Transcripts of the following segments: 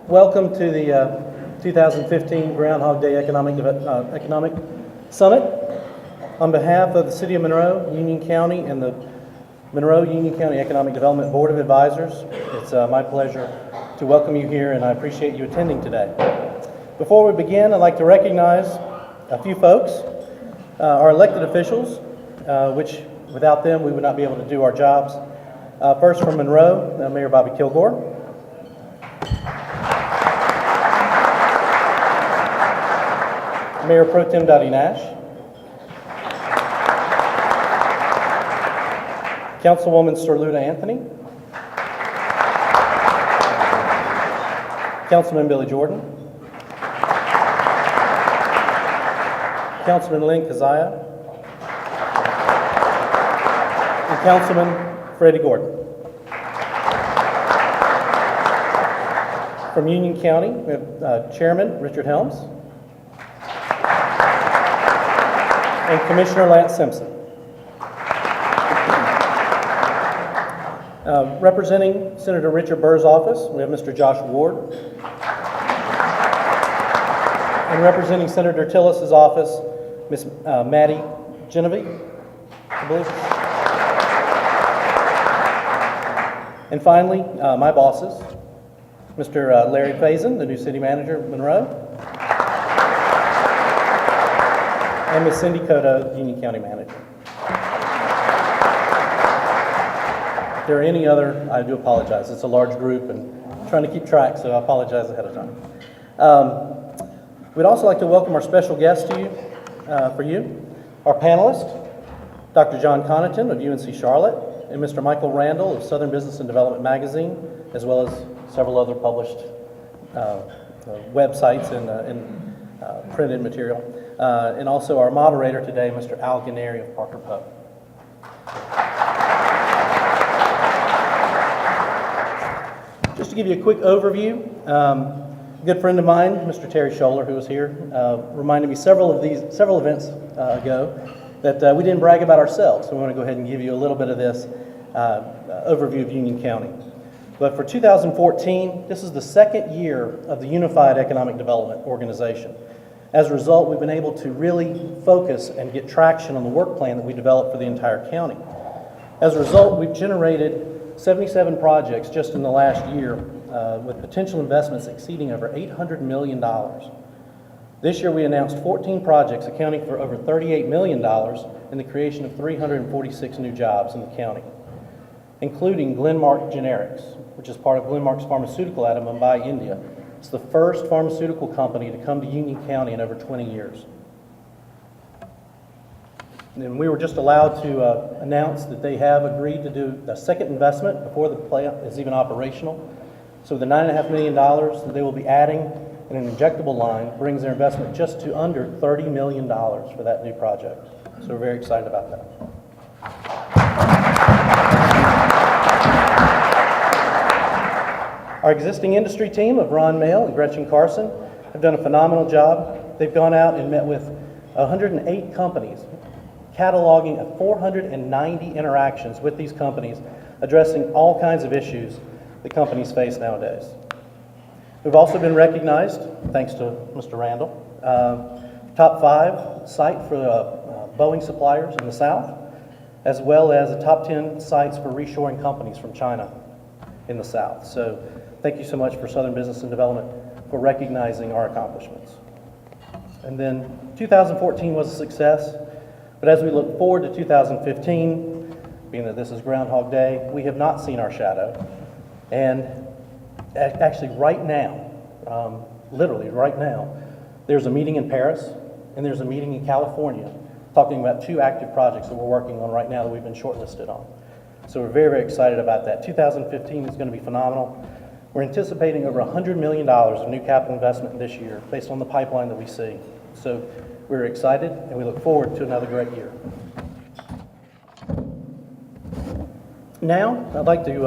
Welcome to the 2015 Groundhog Day Economic Summit. On behalf of the City of Monroe, Union County, and the Monroe-Union County Economic Development Board of Advisors, it's my pleasure to welcome you here, and I appreciate you attending today. Before we begin, I'd like to recognize a few folks, our elected officials, which without them we would not be able to do our jobs. First from Monroe, Mayor Bobby Kilgore. Mayor Pro Tem Dottie Nash. Councilwoman Sirluda Anthony. Councilman Billy Jordan. Councilman Lynn Keziah. And Councilman Freddie Gordon. From Union County, we have Chairman Richard Helms and Commissioner Lance Simpson. Representing Senator Richard Burr's office, we have Mr. Josh Ward. And representing Senator Tillis's office, Ms. Maddie Genevieve, I believe. And finally, my bosses, Mr. Larry Faison, the new city manager of Monroe, and Ms. Cindy Cotto, Union County manager. If there are any other, I do apologize. It's a large group and I'm trying to keep track, so I apologize ahead of time. We'd also like to welcome our special guest to you, our panelist, Dr. John Connaughton of UNC Charlotte, and Mr. Michael Randall of Southern Business and Development Magazine, as well as several other published websites and printed material. And also our moderator today, Mr. Al Ganeri of Parker Poe. Just to give you a quick overview, a good friend of mine, Mr. Terry Scholler, who was here, reminded me several events ago that we didn't brag about ourselves. So we want to go ahead and give you a little bit of this overview of Union County. But for 2014, this is the second year of the Unified Economic Development Organization. As a result, we've been able to really focus and get traction on the work plan that we developed for the entire county. As a result, we've generated 77 projects just in the last year with potential investments exceeding over $800 million. This year we announced 14 projects accounting for over $38 million in the creation of 346 new jobs in the county, including Glenmark Generics, which is part of Glenmark's pharmaceutical out of Mumbai, India. It's the first pharmaceutical company to come to Union County in over 20 years. And we were just allowed to announce that they have agreed to do a second investment before the plant is even operational. So the $9.5 million that they will be adding in an injectable line brings their investment just to under $30 million for that new project. So we're very excited about that. Our existing industry team of Ron Mail and Gretchen Carson have done a phenomenal job. They've gone out and met with 108 companies, cataloging 490 interactions with these companies, addressing all kinds of issues that companies face nowadays. We've also been recognized, thanks to Mr. Randall, top 5 site for Boeing suppliers in the South, as well as a top 10 sites for reshoring companies from China in the South. So thank you so much for Southern Business and Development for recognizing our accomplishments. And then 2014 was a success, but as we look forward to 2015, being that this is Groundhog Day, we have not seen our shadow. And actually right now, literally right now, there's a meeting in Paris and there's a meeting in California talking about 2 active projects that we're working on right now that we've been shortlisted on. So we're very, very excited about that. 2015 is going to be phenomenal. We're anticipating over $100 million of new capital investment this year based on the pipeline that we see. So we're excited and we look forward to another great year. Now, I'd like to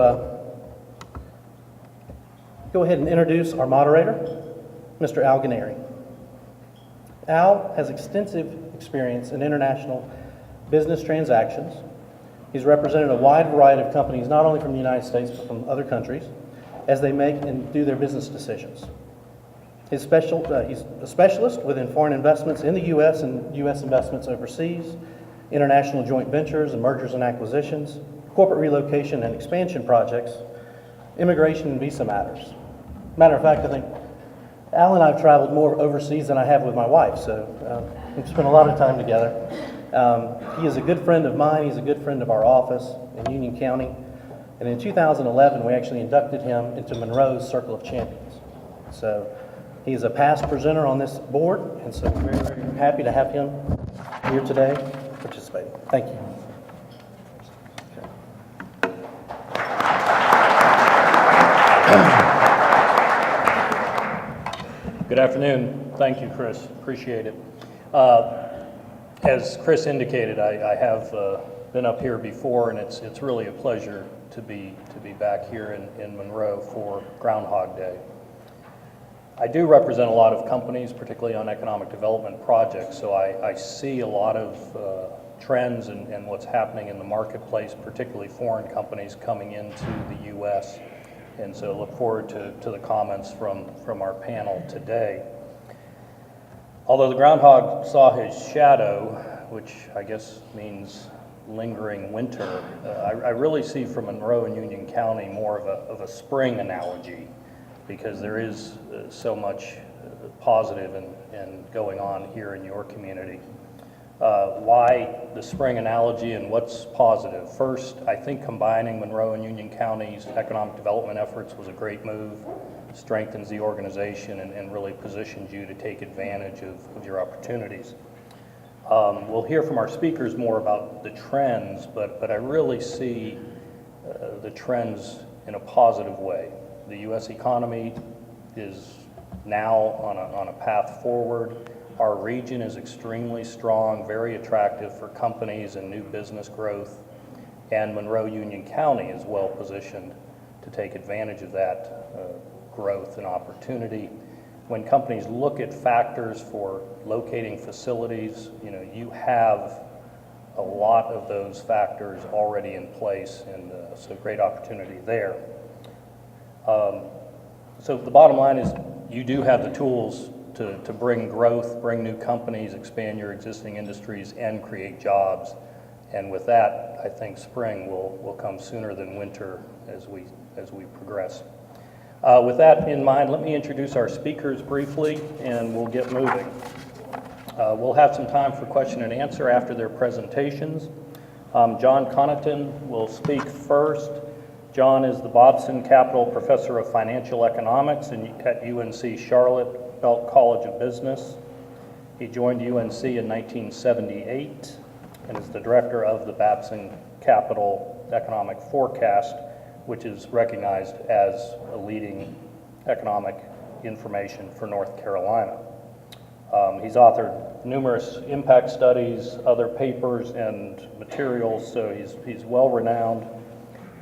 go ahead and introduce our moderator, Mr. Al Ganeri. Al has extensive experience in international business transactions. He's represented a wide variety of companies, not only from the United States, but from other countries. as they make and do their business decisions. He's a specialist within foreign investments in the U.S. and U.S. investments overseas, international joint ventures and mergers and acquisitions, corporate relocation and expansion projects, immigration and visa matters. Matter of fact, I think Al and I have traveled more overseas than I have with my wife, so we've spent a lot of time together. He is a good friend of mine. He's a good friend of our office in Union County. And in 2011, we actually inducted him into Monroe's Circle of Champions. So he's a past presenter on this board, and so we're very, very happy to have him here today participating. Thank you. Good afternoon. Thank you, Chris. Appreciate it. As Chris indicated, I have been up here before, and it's really a pleasure to be back here in Monroe for Groundhog Day. I do represent a lot of companies, particularly on economic development projects, so I see a lot of trends and what's happening in the marketplace, particularly foreign companies coming into the U.S., and so look forward to the comments from our panel today. Although the groundhog saw his shadow, which I guess means lingering winter, I really see from Monroe and Union County more of a spring analogy, because there is so much positive and going on here in your community. Why the spring analogy and what's positive? First, I think combining Monroe and Union County's economic development efforts was a great move, strengthens the organization and really positions you to take advantage of your opportunities. We'll hear from our speakers more about the trends, but I really see the trends in a positive way. The U.S. economy is now on a path forward. Our region is extremely strong, very attractive for companies and new business growth, and Monroe-Union County is well positioned to take advantage of that growth and opportunity. When companies look at factors for locating facilities, you have a lot of those factors already in place, and so great opportunity there. So the bottom line is you do have the tools to bring growth, bring new companies, expand your existing industries, and create jobs. And with that, I think spring will come sooner than winter as we progress. With that in mind, let me introduce our speakers briefly, and we'll get moving. We'll have some time for question and answer after their presentations. John Connaughton will speak first. John is the Babson Capital Professor of Financial Economics at UNC Charlotte Belk College of Business. He joined UNC in 1978 and is the director of the Babson Capital Economic Forecast, which is recognized as a leading economic information for North Carolina. He's authored numerous impact studies, other papers and materials, so he's well renowned.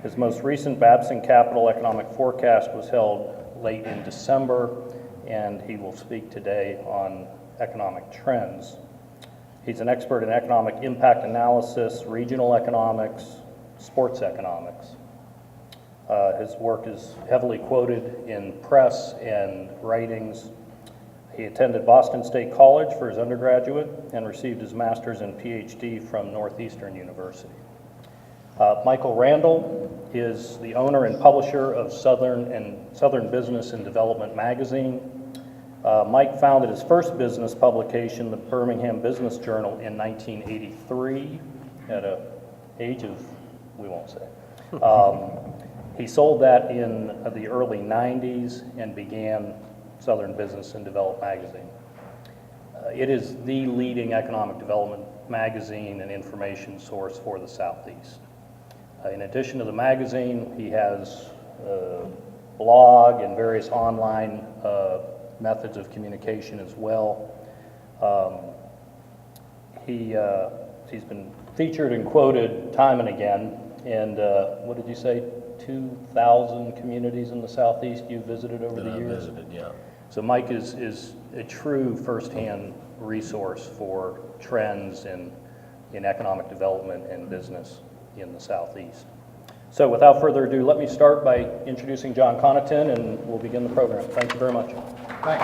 His most recent Babson Capital Economic Forecast was held late in December, and he will speak today on economic trends. He's an expert in economic impact analysis, regional economics, sports economics. His work is heavily quoted in press and writings. He attended Boston State College for his undergraduate and received his master's and PhD from Northeastern University. Michael Randall is the owner and publisher of Southern Business and Development magazine. Mike founded his first business publication, the Birmingham Business Journal, in 1983 at an age of, we won't say. He sold that in the early 90s and began Southern Business and Development magazine. It is the leading economic development magazine and information source for the Southeast. In addition to the magazine, he has a blog and various online methods of communication as well. He's been featured and quoted time and again, and what did you say, 2,000 communities in the Southeast you visited over the years? Visited, yeah. So Mike is a true firsthand resource for trends in economic development and business in the Southeast. So without further ado, let me start by introducing John Connaughton, and we'll begin the program. Thank you very much. Thanks.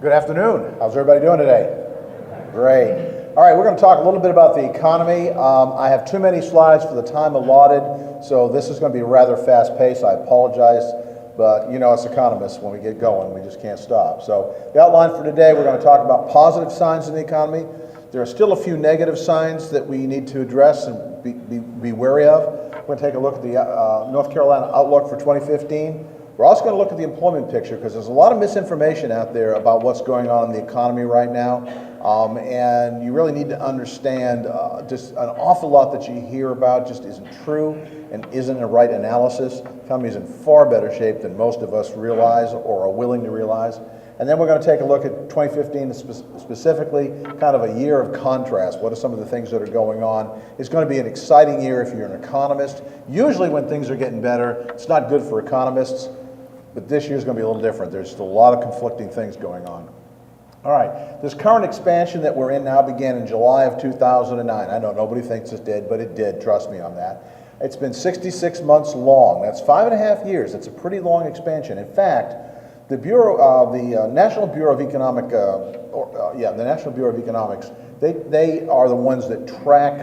Good afternoon. How's everybody doing today? Great. All right, we're going to talk a little bit about the economy. I have too many slides for the time allotted, so this is going to be rather fast-paced. I apologize, but you know us economists, when we get going, we just can't stop. So the outline for today, we're going to talk about positive signs in the economy. There are still a few negative signs that we need to address and be wary of. We're going to take a look at the North Carolina outlook for 2015. We're also going to look at the employment picture because there's a lot of misinformation out there about what's going on in the economy right now. And you really need to understand just an awful lot that you hear about just isn't true and isn't a right analysis. The economy is in far better shape than most of us realize or are willing to realize. And then we're going to take a look at 2015 specifically, kind of a year of contrast. What are some of the things that are going on? It's going to be an exciting year if you're an economist. Usually when things are getting better, it's not good for economists, but this year's going to be a little different. There's still a lot of conflicting things going on. All right, this current expansion that we're in now began in July of 2009. I know nobody thinks it did, but it did, trust me on that. It's been 66 months long. That's 5.5 years. It's a pretty long expansion. In fact, the National Bureau of Economics, they are the ones that track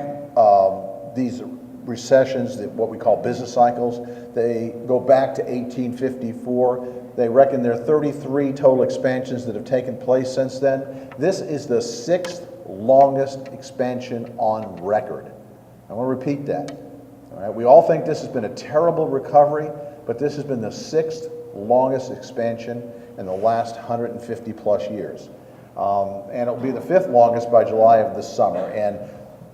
these recessions, what we call business cycles. They go back to 1854. They reckon there are 33 total expansions that have taken place since then. This is the 6th longest expansion on record. I want to repeat that. All right? We all think this has been a terrible recovery, but this has been the 6th longest expansion in the last 150 plus years. And it'll be the 5th longest by July of this summer. And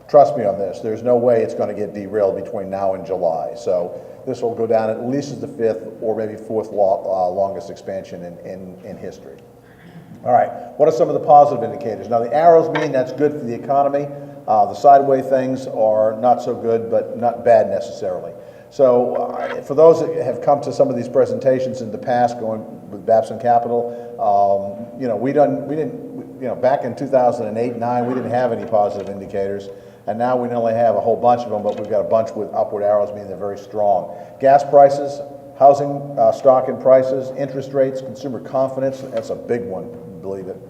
trust me on this, there's no way it's going to get derailed between now and July. So this will go down at least as the 5th or maybe 4th longest expansion in history. All right, what are some of the positive indicators? Now the arrows mean that's good for the economy. The sideways things are not so good, but not bad necessarily. So for those that have come to some of these presentations in the past, going with Babson Capital, back in 2008-9, we didn't have any positive indicators, and now we not only have a whole bunch of them, but we've got a bunch with upward arrows, meaning they're very strong. Gas prices, housing stock and prices, interest rates, consumer confidence, that's a big one, believe it.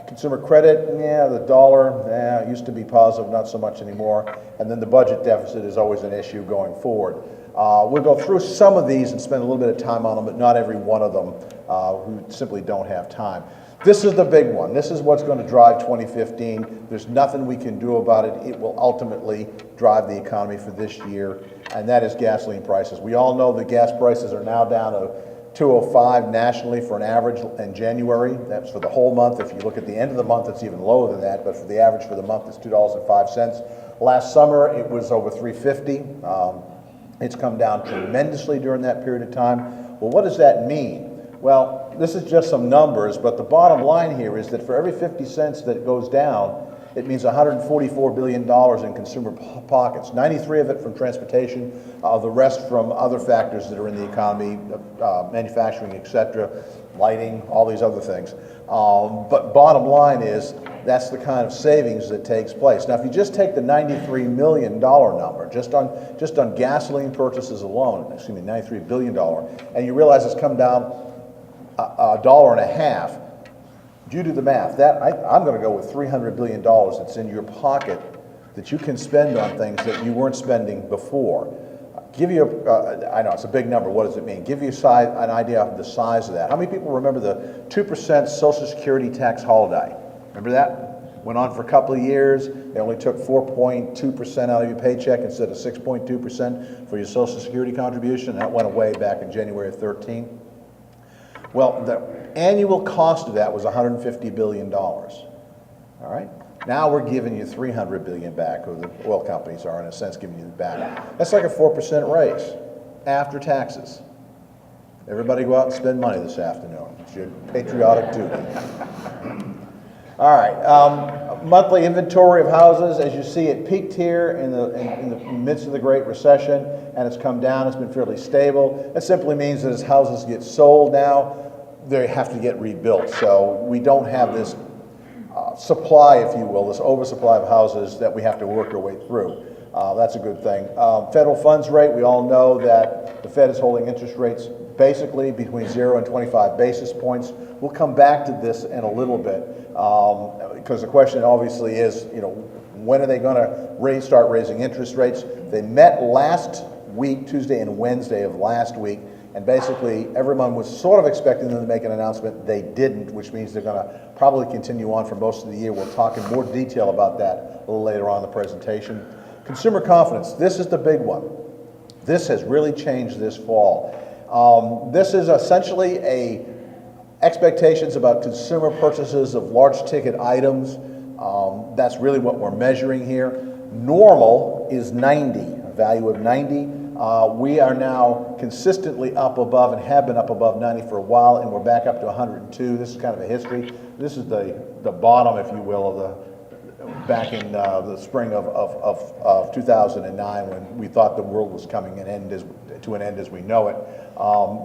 Consumer credit, the dollar, it used to be positive, not so much anymore. And then the budget deficit is always an issue going forward. We'll go through some of these and spend a little bit of time on them, but not every one of them. We simply don't have time. This is the big one. This is what's going to drive 2015. There's nothing we can do about it. It will ultimately drive the economy for this year, and that is gasoline prices. We all know that gas prices are now down to $2.05 nationally for an average in January. That's for the whole month. If you look at the end of the month, it's even lower than that, but for the average for the month, it's $2.05. Last summer, it was over $3.50. It's come down tremendously during that period of time. Well, what does that mean? Well, this is just some numbers, but the bottom line here is that for every 50 cents that goes down, it means $144 billion in consumer pockets, 93 of it from transportation, the rest from other factors that are in the economy, manufacturing, etc., lighting, all these other things. But bottom line is that's the kind of savings that takes place. Now, if you just take the $93 million number, just on gasoline purchases alone, $93 billion, and you realize it's come down $1.50, you do the math. I'm going to go with $300 billion that's in your pocket that you can spend on things that you weren't spending before. Give you, I know it's a big number, what does it mean? Give you an idea of the size of that. How many people remember the 2% Social Security tax holiday? Remember that? Went on for a couple of years. They only took 4.2% out of your paycheck instead of 6.2% for your Social Security contribution. That went away back in January of 13. Well, the annual cost of that was $150 billion. All right? Now we're giving you $300 billion back, or the oil companies are, in a sense, giving you it back. That's like a 4% raise after taxes. Everybody go out and spend money this afternoon. It's your patriotic duty. All right. Monthly inventory of houses, as you see, it peaked here in the midst of the Great Recession, and it's come down. It's been fairly stable. That simply means that as houses get sold now, they have to get rebuilt. So we don't have this supply, if you will, this oversupply of houses that we have to work our way through. That's a good thing. Federal funds rate, we all know that the Fed is holding interest rates basically between 0 and 25 basis points. We'll come back to this in a little bit because the question obviously is, when are they going to start raising interest rates? They met last week, Tuesday and Wednesday of last week, and basically everyone was sort of expecting them to make an announcement. They didn't, which means they're going to probably continue on for most of the year. We'll talk in more detail about that a little later on in the presentation. Consumer confidence, this is the big one. This has really changed this fall. This is essentially expectations about consumer purchases of large ticket items. That's really what we're measuring here. Normal is 90, a value of 90. We are now consistently up above and have been up above 90 for a while, and we're back up to 102. This is kind of a history. This is the bottom, if you will, of back in the spring of 2009, when we thought the world was coming to an end as we know it.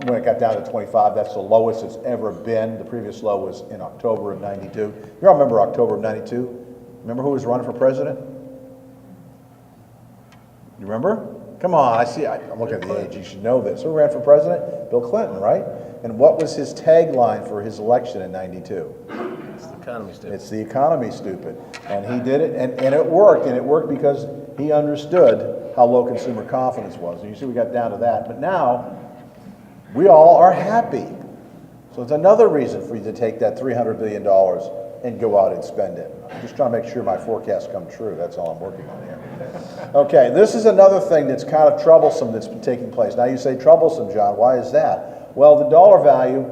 When it got down to 25, that's the lowest it's ever been. The previous low was in October of 92. You all remember October of 92? Remember who was running for president? You remember? Come on, I'm looking at the age, you should know this. Who ran for president? Bill Clinton, right? And what was his tagline for his election in 92? It's the economy, stupid. It's the economy, stupid. And he did it, and it worked. And it worked because he understood how low consumer confidence was. And you see we got down to that. But now, we all are happy. So it's another reason for you to take that $300 billion and go out and spend it. I'm just trying to make sure my forecasts come true. That's all I'm working on here. Okay, this is another thing that's kind of troublesome that's been taking place. Now you say troublesome, John. Why is that? Well, the dollar value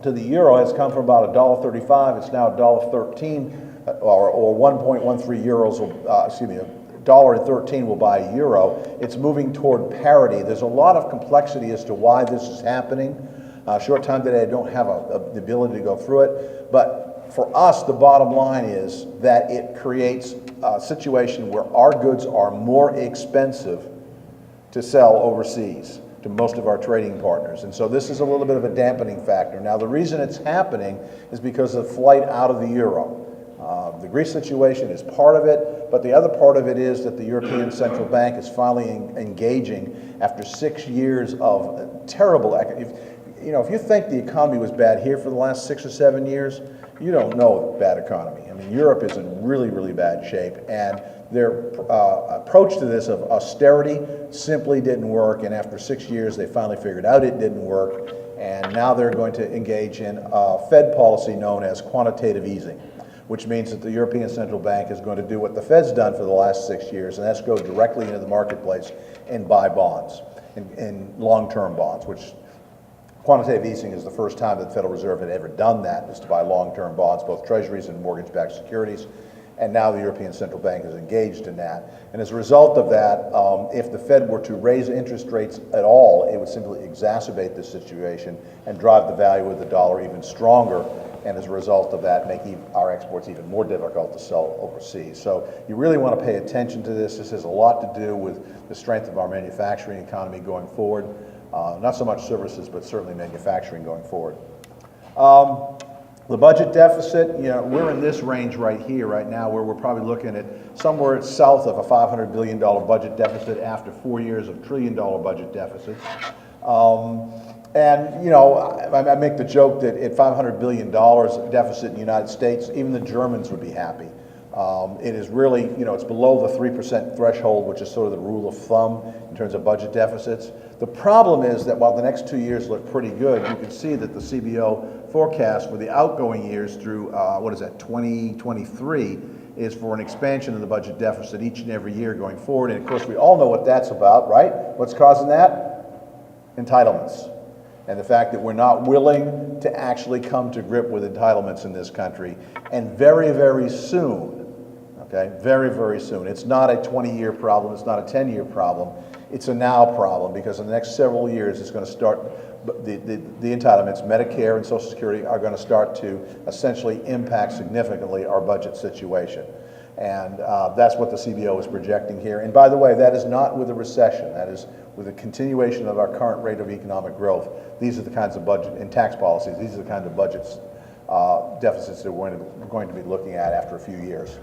to the euro has come from about $1.35. It's now $1.13, or 1.13 euros. $1.13 will buy a euro. It's moving toward parity. There's a lot of complexity as to why this is happening. Short time today, I don't have the ability to go through it, but for us, the bottom line is that it creates a situation where our goods are more expensive to sell overseas to most of our trading partners. And so this is a little bit of a dampening factor. Now, the reason it's happening is because of flight out of the euro. The Greece situation is part of it, but the other part of it is that the European Central Bank is finally engaging after 6 years of terrible if you think the economy was bad here for the last 6 or 7 years, you don't know a bad economy. I mean, Europe is in really, really bad shape, and their approach to this of austerity simply didn't work, and after 6 years, they finally figured out it didn't work, and now they're going to engage in a Fed policy known as quantitative easing, which means that the European Central Bank is going to do what the Fed's done for the last 6 years, and that's go directly into the marketplace and buy bonds, and long-term bonds, which quantitative easing is the first time that the Federal Reserve had ever done that, is to buy long-term bonds, both treasuries and mortgage-backed securities. And now the European Central Bank is engaged in that. And as a result of that, if the Fed were to raise interest rates at all, it would simply exacerbate this situation and drive the value of the dollar even stronger. And as a result of that, make our exports even more difficult to sell overseas. So you really want to pay attention to this. This has a lot to do with the strength of our manufacturing economy going forward. Not so much services, but certainly manufacturing going forward. The budget deficit, we're in this range right here, right now, where we're probably looking at somewhere south of a $500 billion budget deficit after 4 years of $1 trillion budget deficits. I make the joke that at $500 billion deficit in the United States, even the Germans would be happy. It is really, it's below the 3% threshold, which is sort of the rule of thumb in terms of budget deficits. The problem is that while the next 2 years look pretty good, you can see that the CBO forecast for the outgoing years through, 2023, is for an expansion of the budget deficit each and every year going forward. And of course, we all know what that's about, right? What's causing that? Entitlements. And the fact that we're not willing to actually come to grip with entitlements in this country. And very, very soon, okay, very, very soon. It's not a 20-year problem. It's not a 10-year problem. It's a now problem, because in the next several years, it's going to start, the entitlements, Medicare and Social Security, are going to start to essentially impact significantly our budget situation. And that's what the CBO is projecting here. And by the way, that is not with a recession. That is with a continuation of our current rate of economic growth. These are the kinds of budget and tax policies. These are the kinds of budgets deficits that we're going to be looking at after a few years.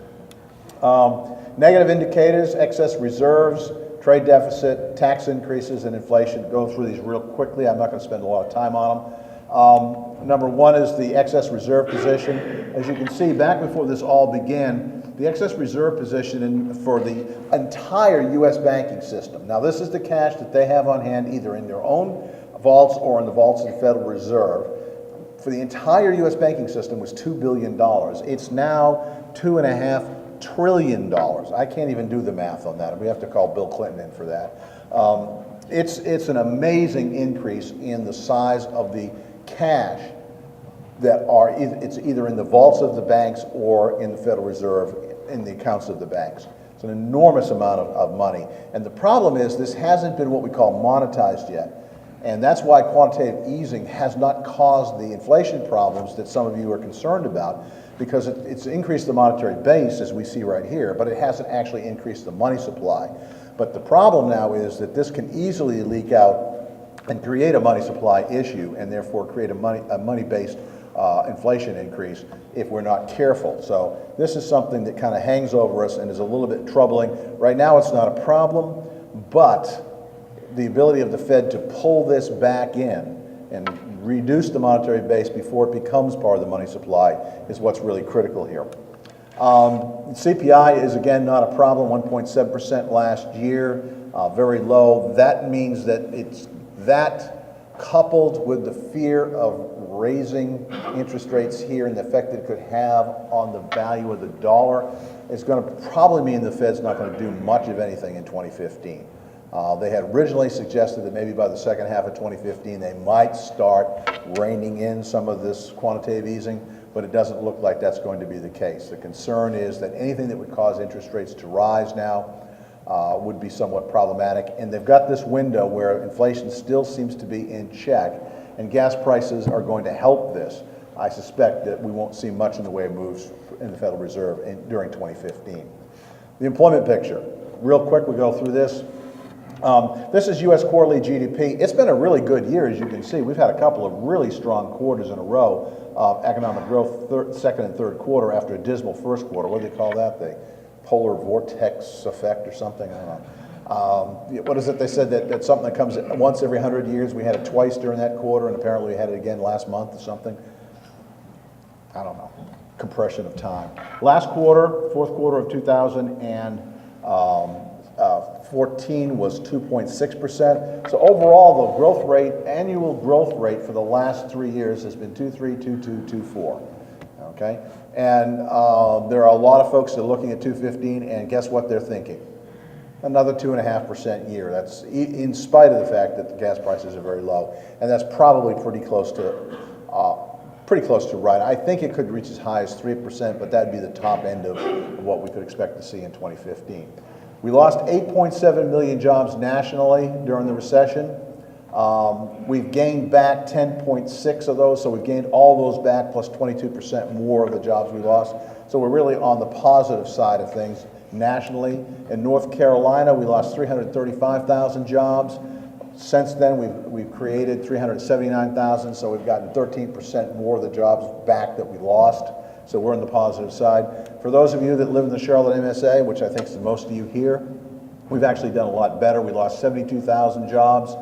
Negative indicators, excess reserves, trade deficit, tax increases, and inflation. Go through these real quickly. I'm not going to spend a lot of time on them. Number one is the excess reserve position. As you can see, back before this all began, the excess reserve position for the entire U.S. banking system. Now, this is the cash that they have on hand either in their own vaults or in the vaults of the Federal Reserve. For the entire U.S. banking system was $2 billion. It's now $2.5 trillion. I can't even do the math on that. We have to call Bill Clinton in for that. It's an amazing increase in the size of the cash that are, it's either in the vaults of the banks or in the Federal Reserve in the accounts of the banks. It's an enormous amount of money. And the problem is this hasn't been what we call monetized yet. And that's why quantitative easing has not caused the inflation problems that some of you are concerned about, because it's increased the monetary base, as we see right here, but it hasn't actually increased the money supply. But the problem now is that this can easily leak out and create a money supply issue, and therefore create a money-based inflation increase if we're not careful. So this is something that kind of hangs over us and is a little bit troubling. Right now it's not a problem, but the ability of the Fed to pull this back in and reduce the monetary base before it becomes part of the money supply is what's really critical here. CPI is again not a problem, 1.7% last year, very low. That means that it's that coupled with the fear of raising interest rates here and the effect that it could have on the value of the dollar is going to probably mean the Fed's not going to do much of anything in 2015. They had originally suggested that maybe by the second half of 2015 they might start reining in some of this quantitative easing, but it doesn't look like that's going to be the case. The concern is that anything that would cause interest rates to rise now would be somewhat problematic, and they've got this window where inflation still seems to be in check, and gas prices are going to help this. I suspect that we won't see much in the way of moves in the Federal Reserve during 2015. The employment picture. Real quick, we go through this. This is U.S. quarterly GDP. It's been a really good year, as you can see. We've had a couple of really strong quarters in a row of economic growth, second and third quarter after a dismal first quarter. What do they call that? The polar vortex effect or something? I don't know. What is it? They said that something that comes once every 100 years. We had it twice during that quarter, and apparently we had it again last month or something. I don't know. Compression of time. Last quarter, fourth quarter of 2014 was 2.6%. So overall, the growth rate, annual growth rate for the last 3 years has been 2.3, 2.2, 2.4. Okay, and there are a lot of folks that are looking at 215, and guess what they're thinking? Another 2.5% year. That's in spite of the fact that the gas prices are very low, and that's probably pretty close to right. I think it could reach as high as 3%, but that'd be the top end of what we could expect to see in 2015. We lost 8.7 million jobs nationally during the recession. We've gained back 10.6 of those, so we've gained all those back plus 22% more of the jobs we lost. So we're really on the positive side of things nationally. In North Carolina, we lost 335,000 jobs. Since then, we've created 379,000, so we've gotten 13% more of the jobs back that we lost. So we're on the positive side. For those of you that live in the Charlotte MSA, which I think is most of you here, we've actually done a lot better. We lost 72,000 jobs.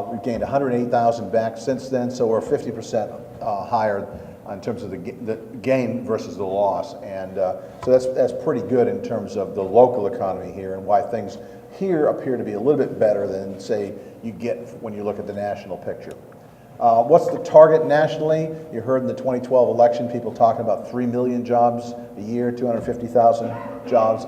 We've gained 108,000 back since then, so we're 50% higher in terms of the gain versus the loss. And so that's pretty good in terms of the local economy here and why things here appear to be a little bit better than, say, you get when you look at the national picture. What's the target nationally? You heard in the 2012 election people talking about 3 million jobs a year, 250,000 jobs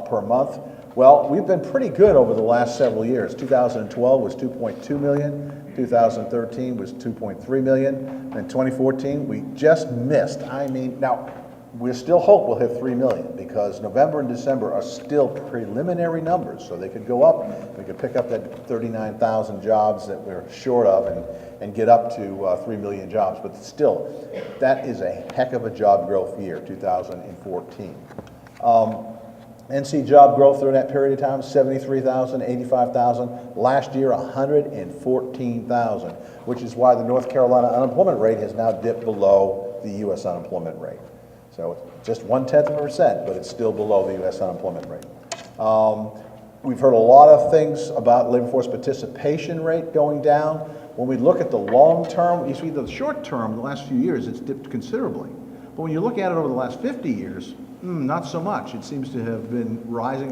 per month. Well, we've been pretty good over the last several years. 2012 was 2.2 million, 2013 was 2.3 million, and 2014 we just missed. I mean, now we still hope we'll hit 3 million because November and December are still preliminary numbers, so they could go up. We could pick up that 39,000 jobs that we're short of and get up to 3 million jobs, but still, that is a heck of a job growth year, 2014. NC job growth during that period of time, 73,000, 85,000. Last year, 114,000, which is why the North Carolina unemployment rate has now dipped below the U.S. unemployment rate. So it's just 0.1%, but it's still below the U.S. unemployment rate. We've heard a lot of things about labor force participation rate going down. When we look at the long term, you see the short term, the last few years, it's dipped considerably. But when you look at it over the last 50 years, not so much. It seems to have been rising,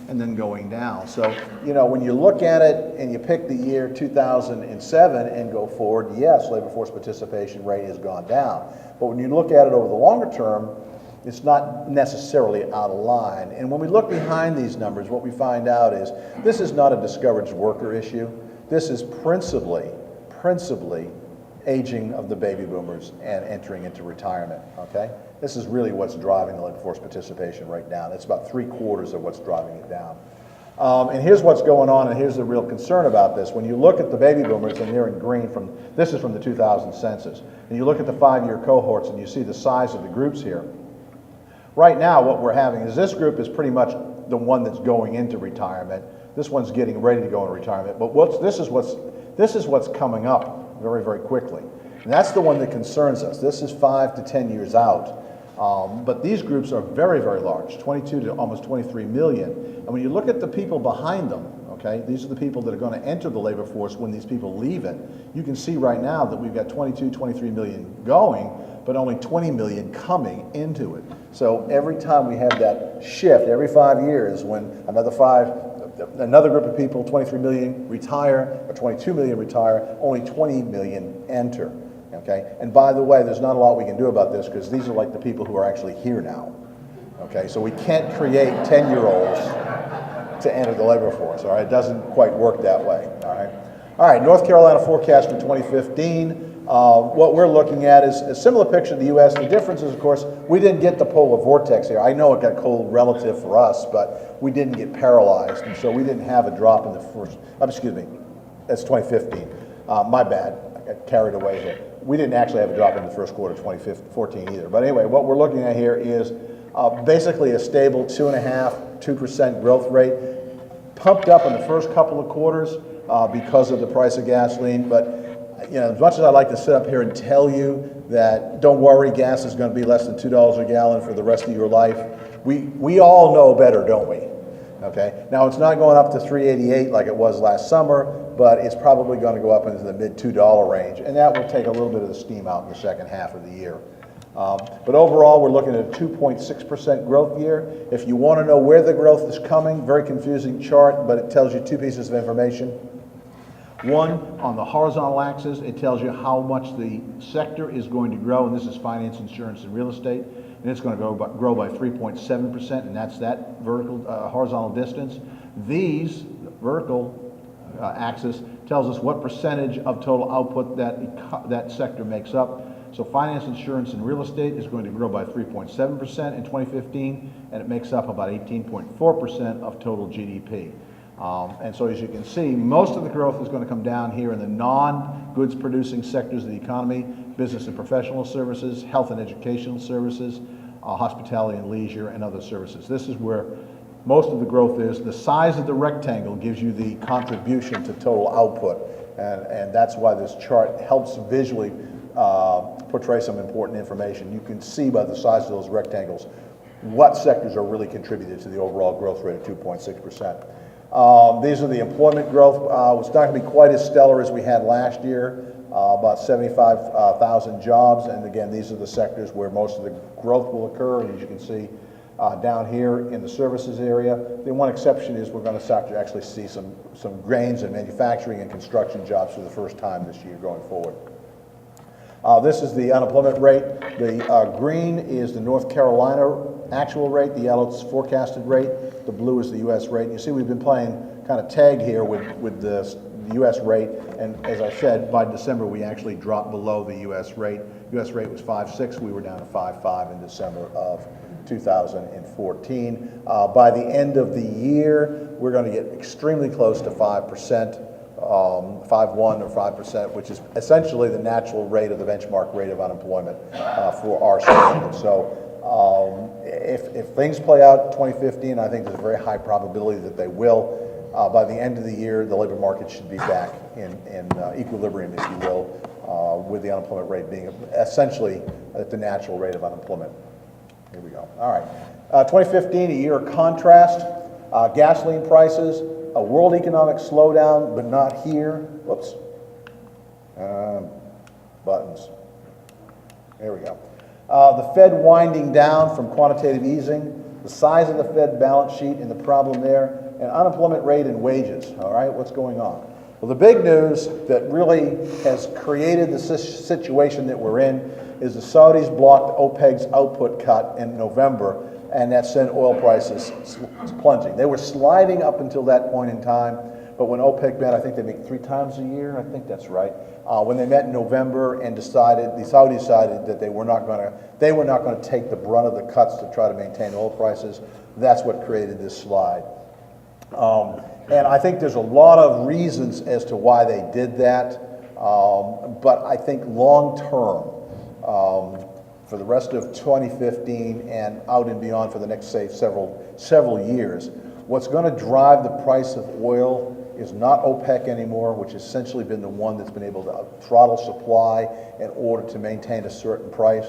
and then going down. So, you know, when you look at it and you pick the year 2007 and go forward, yes, labor force participation rate has gone down. But when you look at it over the longer term, it's not necessarily out of line. And when we look behind these numbers, what we find out is this is not a discouraged worker issue. This is principally aging of the baby boomers and entering into retirement, okay? This is really what's driving the labor force participation rate down. It's about 3/4 of what's driving it down. And here's what's going on, and here's the real concern about this. When you look at the baby boomers, and they're in green this is from the 2000 census, and you look at the 5-year cohorts and you see the size of the groups here. Right now, what we're having is this group is pretty much the one that's going into retirement. This one's getting ready to go into retirement, but this is what's coming up very, very quickly. And that's the one that concerns us. This is 5 to 10 years out. But these groups are very, very large, 22 to almost 23 million. And when you look at the people behind them, okay, these are the people that are going to enter the labor force when these people leave it. You can see right now that we've got 22, 23 million going, but only 20 million coming into it. So every time we have that shift, every 5 years, when another group of people, 23 million retire, or 22 million retire, only 20 million enter, okay? And by the way, there's not a lot we can do about this because these are like the people who are actually here now, okay? So we can't create 10-year-olds to enter the labor force, all right? It doesn't quite work that way, all right? All right, North Carolina forecast for 2015. What we're looking at is a similar picture of the U.S. The difference is, of course, we didn't get the polar vortex here. I know it got cold relative for us, but we didn't get paralyzed, and so we didn't have a drop in the first, excuse me, that's 2015. My bad, I got carried away here. We didn't actually have a drop in the first quarter of 2014 either. But anyway, what we're looking at here is basically a stable 2% growth rate, pumped up in the first couple of quarters because of the price of gasoline, but you know, as much as I like to sit up here and tell you that don't worry, gas is going to be less than $2 a gallon for the rest of your life, we all know better, don't we? Okay. Now it's not going up to $3.88 like it was last summer, but it's probably going to go up into the mid $2 range, and that will take a little bit of the steam out in the second half of the year. But overall, we're looking at a 2.6% growth year. If you want to know where the growth is coming, very confusing chart, but it tells you two pieces of information. One, on the horizontal axis, it tells you how much the sector is going to grow, and this is finance, insurance, and real estate, and it's going to grow by 3.7%, and that's that vertical horizontal distance. These vertical axis tells us what percentage of total output that sector makes up. So finance, insurance, and real estate is going to grow by 3.7% in 2015, and it makes up about 18.4% of total GDP. And so as you can see, most of the growth is going to come down here in the non-goods producing sectors of the economy, business and professional services, health and educational services, hospitality and leisure, and other services. This is where most of the growth is. The size of the rectangle gives you the contribution to total output, and that's why this chart helps visually portray some important information. You can see by the size of those rectangles what sectors are really contributed to the overall growth rate of 2.6%. These are the employment growth. It's not going to be quite as stellar as we had last year, about 75,000 jobs. And again, these are the sectors where most of the growth will occur. And as you can see down here in the services area, the one exception is we're going to start to actually see some grains and manufacturing and construction jobs for the first time this year going forward. This is the unemployment rate. The green is the North Carolina actual rate, the yellow is forecasted rate, the blue is the U.S. rate. You see we've been playing kind of tag here with the U.S. rate, and as I said, by December we actually dropped below the U.S. rate. U.S. rate was 5.6, we were down to 5.5 in December of 2014. By the end of the year, we're going to get extremely close to 5%, 5.1 or 5%, which is essentially the natural rate of the benchmark rate of unemployment for our state. So if things play out in 2015, I think there's a very high probability that they will. by the end of the year, the labor market should be back in equilibrium, if you will, with the unemployment rate being essentially at the natural rate of unemployment. Here we go. All right. 2015, a year of contrast. Gasoline prices, a world economic slowdown, but not here. Whoops. Buttons. There we go. The Fed winding down from quantitative easing, the size of the Fed balance sheet and the problem there, and unemployment rate and wages. All right, what's going on? Well, the big news that really has created the situation that we're in is the Saudis blocked OPEC's output cut in November, and that sent oil prices plunging. They were sliding up until that point in time, but when OPEC met, I think they meet 3 times a year, I think that's right. When they met in November and decided, the Saudis decided that they were not going to take the brunt of the cuts to try to maintain oil prices. That's what created this slide. And I think there's a lot of reasons as to why they did that, but I think long term, for the rest of 2015 and out and beyond for the next, say, several years, what's going to drive the price of oil is not OPEC anymore, which has essentially been the one that's been able to throttle supply in order to maintain a certain price,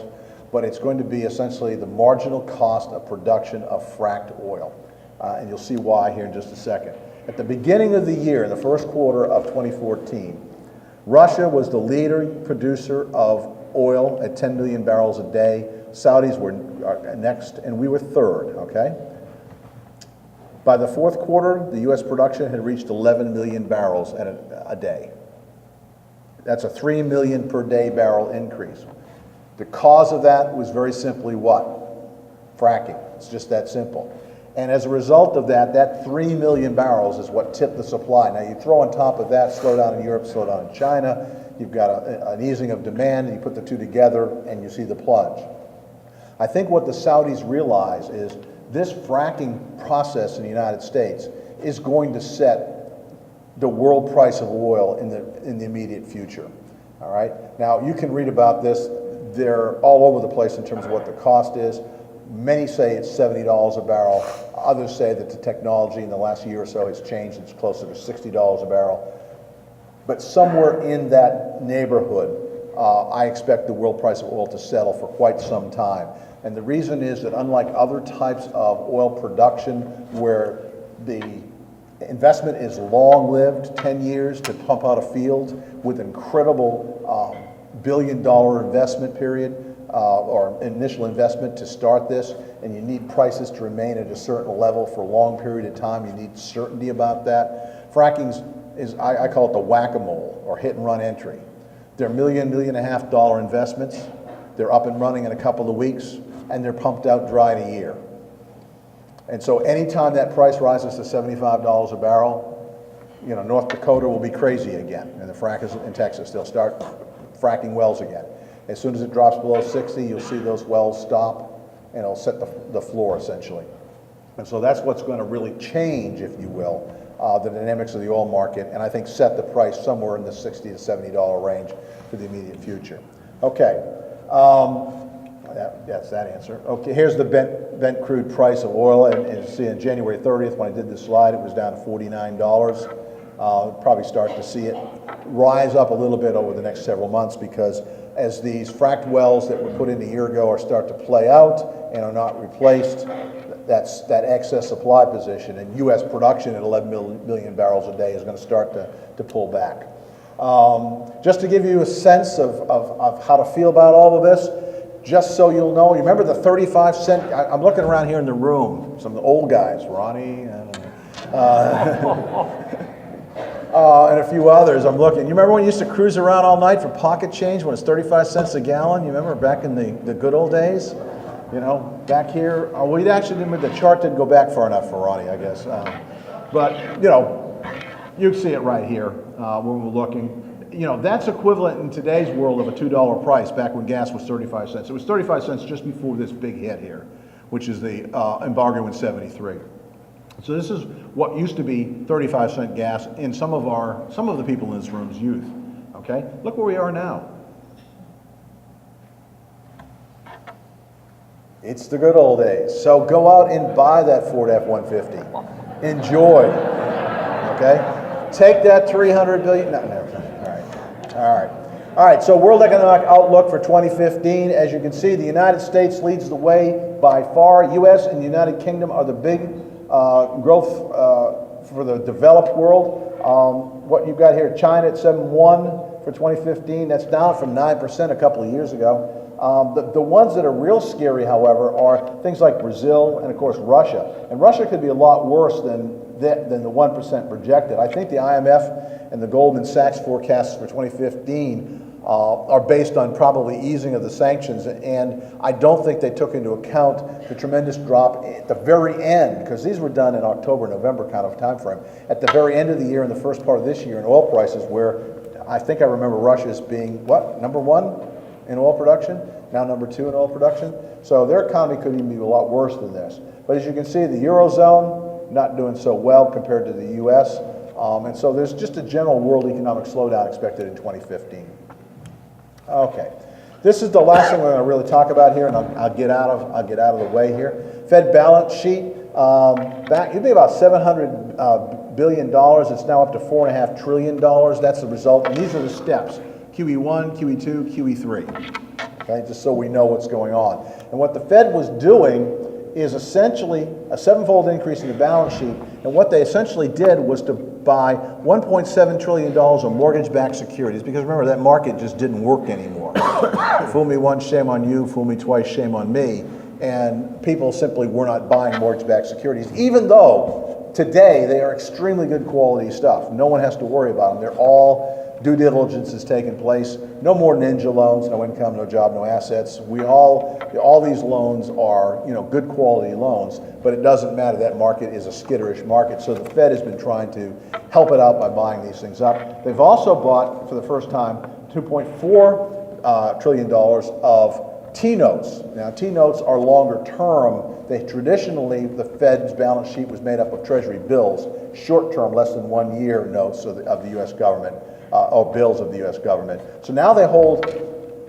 but it's going to be essentially the marginal cost of production of fracked oil. And you'll see why here in just a second. At the beginning of the year, in the first quarter of 2014, Russia was the leading producer of oil at 10 million barrels a day. Saudis were next, and we were third, okay? By the fourth quarter, the U.S. production had reached 11 million barrels a day. That's a 3 million per day barrel increase. The cause of that was very simply what? Fracking. It's just that simple. And as a result of that, that 3 million barrels is what tipped the supply. Now you throw on top of that slowdown in Europe, slowdown in China, you've got an easing of demand, and you put the two together and you see the plunge. I think what the Saudis realize is this fracking process in the United States is going to set the world price of oil in the immediate future. All right? Now you can read about this. They're all over the place in terms of what the cost is. Many say it's $70 a barrel. Others say that the technology in the last year or so has changed. It's closer to $60 a barrel. But somewhere in that neighborhood, I expect the world price of oil to settle for quite some time. And the reason is that unlike other types of oil production where the investment is long-lived, 10 years to pump out a field with incredible billion-dollar investment period, or initial investment to start this, and you need prices to remain at a certain level for a long period of time. You need certainty about that. Fracking is, I call it the whack-a-mole or hit-and-run entry. They're $1 million, $1.5 million investments. They're up and running in a couple of weeks, and they're pumped out dry in a year. And so anytime that price rises to $75 a barrel, you know, North Dakota will be crazy again, and the frackers in Texas, they'll start fracking wells again. As soon as it drops below 60, you'll see those wells stop, and it'll set the floor, essentially. And so that's what's going to really change, if you will, the dynamics of the oil market, and I think set the price somewhere in the $60 to $70 range for the immediate future. Okay, that's that answer. Okay, here's the bent crude price of oil, and you see on January 30th, when I did this slide, it was down to $49. Probably start to see it rise up a little bit over the next several months, because as these fracked wells that were put in a year ago are start to play out and are not replaced, that's that excess supply position, and U.S. production at 11 million barrels a day is going to start to pull back. Just to give you a sense of how to feel about all of this, just so you'll know, you remember the 35-cent, I'm looking around here in the room, some of the old guys, Ronnie, and a few others, I'm looking. You remember when you used to cruise around all night for pocket change when it's 35 cents a gallon? You remember back in the good old days? You know, back here, we actually didn't, the chart didn't go back far enough for Ronnie, I guess. But, you know, you see it right here when we're looking. You know, that's equivalent in today's world of a $2 price back when gas was 35 cents. It was 35 cents just before this big hit here, which is the embargo in '73. So this is what used to be 35-cent gas in some of the people in this room's youth. Okay, look where we are now. It's the good old days. So go out and buy that Ford F-150. Enjoy. okay? Take that 300 billion, no, never mind. All right. All right, so World Economic Outlook for 2015, as you can see, the United States leads the way by far. U.S. and the United Kingdom are the big growth for the developed world. What you've got here, China at 7.1 for 2015, that's down from 9% a couple of years ago. The ones that are real scary, however, are things like Brazil and, of course, Russia. And Russia could be a lot worse than the 1% projected. I think the IMF and the Goldman Sachs forecasts for 2015 are based on probably easing of the sanctions, and I don't think they took into account the tremendous drop at the very end, because these were done in October, November kind of time frame, at the very end of the year and the first part of this year in oil prices, where I think I remember Russia as being, what, #1 in oil production, now #2 in oil production. So their economy could even be a lot worse than this. But as you can see, the Eurozone not doing so well compared to the U.S., and so there's just a general world economic slowdown expected in 2015. Okay, this is the last thing we're going to really talk about here, and I'll get out of the way here. Fed balance sheet, back it'd be about $700 billion. It's now up to $4.5 trillion. That's the result, and these are the steps: QE1, QE2, QE3. Okay, just so we know what's going on. And what the Fed was doing is essentially a 7-fold increase in the balance sheet, and what they essentially did was to buy $1.7 trillion of mortgage-backed securities, because remember, that market just didn't work anymore. Fool me once, shame on you. Fool me twice, shame on me. And people simply were not buying mortgage-backed securities, even though today they are extremely good quality stuff. No one has to worry about them. They're all, due diligence has taken place. No more ninja loans, no income, no job, no assets. All these loans are, good quality loans, but it doesn't matter. That market is a skitterish market, so the Fed has been trying to help it out by buying these things up. They've also bought, for the first time, $2.4 trillion of T-notes. Now, T-notes are longer term. Traditionally, the Fed's balance sheet was made up of Treasury bills, short term, less than 1 year notes of the U.S. government, or bills of the U.S. government. So now they hold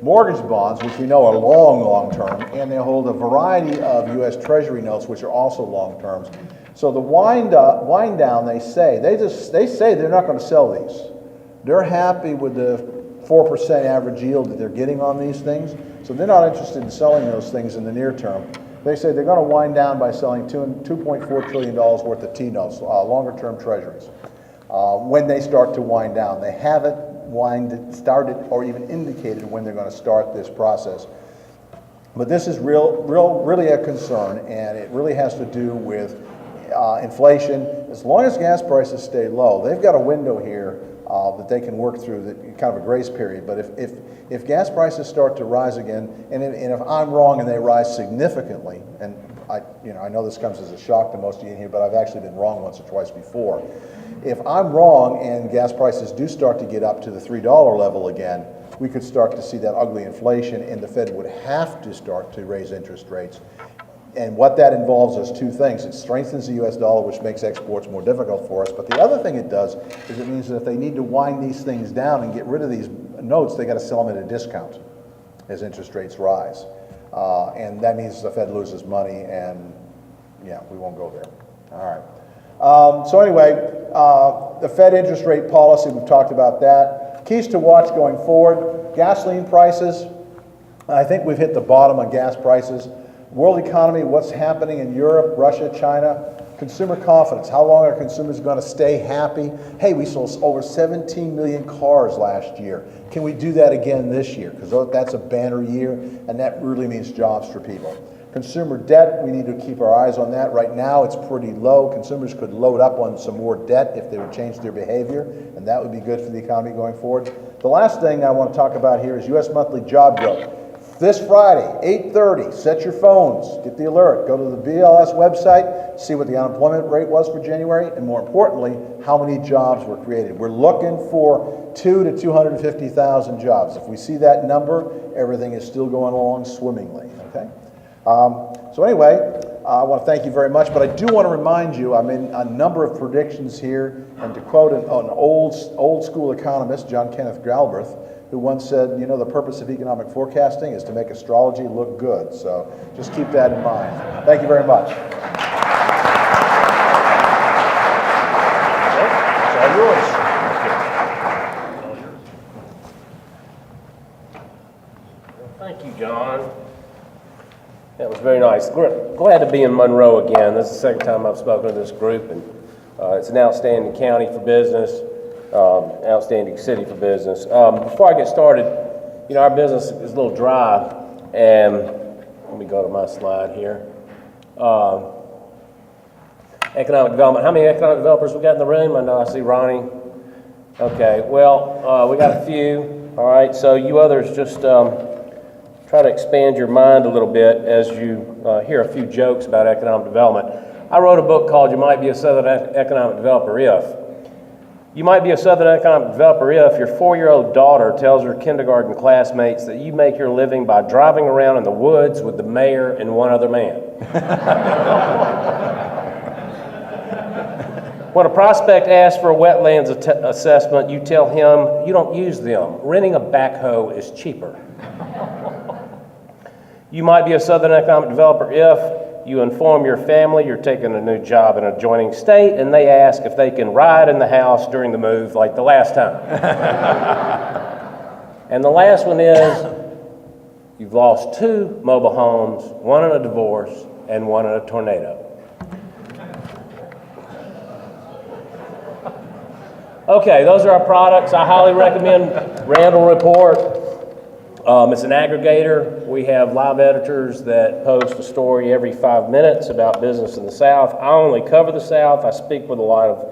mortgage bonds, which we know are long term, and they hold a variety of U.S. Treasury notes, which are also long terms. So the wind down, they say they're not going to sell these. They're happy with the 4% average yield that they're getting on these things, so they're not interested in selling those things in the near term. They say they're going to wind down by selling $2.4 trillion worth of T-notes, longer-term treasuries, when they start to wind down. They haven't started or even indicated when they're going to start this process. But this is really a concern, and it really has to do with inflation. As long as gas prices stay low, they've got a window here that they can work through, kind of a grace period. But if gas prices start to rise again, and if I'm wrong and they rise significantly, and I know this comes as a shock to most of you in here, but I've actually been wrong once or twice before. If I'm wrong and gas prices do start to get up to the $3 level again, we could start to see that ugly inflation, and the Fed would have to start to raise interest rates. And what that involves is two things. It strengthens the U.S. dollar, which makes exports more difficult for us. But the other thing it does is it means that if they need to wind these things down and get rid of these notes, they got to sell them at a discount as interest rates rise. And that means the Fed loses money, and yeah, we won't go there. All right. So anyway, the Fed interest rate policy, we've talked about that. Keys to watch going forward: gasoline prices. I think we've hit the bottom on gas prices. World economy, what's happening in Europe, Russia, China. Consumer confidence, how long are consumers going to stay happy? Hey, we sold over 17 million cars last year. Can we do that again this year? Because that's a banner year, and that really means jobs for people. Consumer debt, we need to keep our eyes on that. Right now, it's pretty low. Consumers could load up on some more debt if they would change their behavior, and that would be good for the economy going forward. The last thing I want to talk about here is U.S. monthly job growth. This Friday, 8:30, set your phones, get the alert, go to the BLS website, see what the unemployment rate was for January, and more importantly, how many jobs were created. We're looking for 200,000 to 250,000 jobs. If we see that number, everything is still going along swimmingly, okay? So anyway, I want to thank you very much, but I do want to remind you, I made a number of predictions here, and to quote an old school economist, John Kenneth Galbraith, who once said, the purpose of economic forecasting is to make astrology look good. So just keep that in mind. Thank you very much. yours. Thank you, John. That was very nice. Glad to be in Monroe again. This is the second time I've spoken to this group, and it's an outstanding county for business, outstanding city for business. Before I get started, you know, our business is a little dry, and let me go to my slide here. Economic development. How many economic developers we got in the room? I know I see Ronnie. Okay, well, we got a few. All right, so you others just try to expand your mind a little bit as you hear a few jokes about economic development. I wrote a book called You Might Be a Southern Economic Developer If. You might be a Southern economic developer if your 4-year-old daughter tells her kindergarten classmates that you make your living by driving around in the woods with the mayor and one other man. When a prospect asks for a wetlands assessment, you tell him you don't use them. Renting a backhoe is cheaper. You might be a Southern economic developer if you inform your family you're taking a new job in an adjoining state and they ask if they can ride in the house during the move like the last time. And the last one is you've lost 2 mobile homes, 1 in a divorce and 1 in a tornado. Okay, those are our products. I highly recommend Randall Report. It's an aggregator. We have live editors that post a story every 5 minutes about business in the South. I only cover the South. I speak with a lot of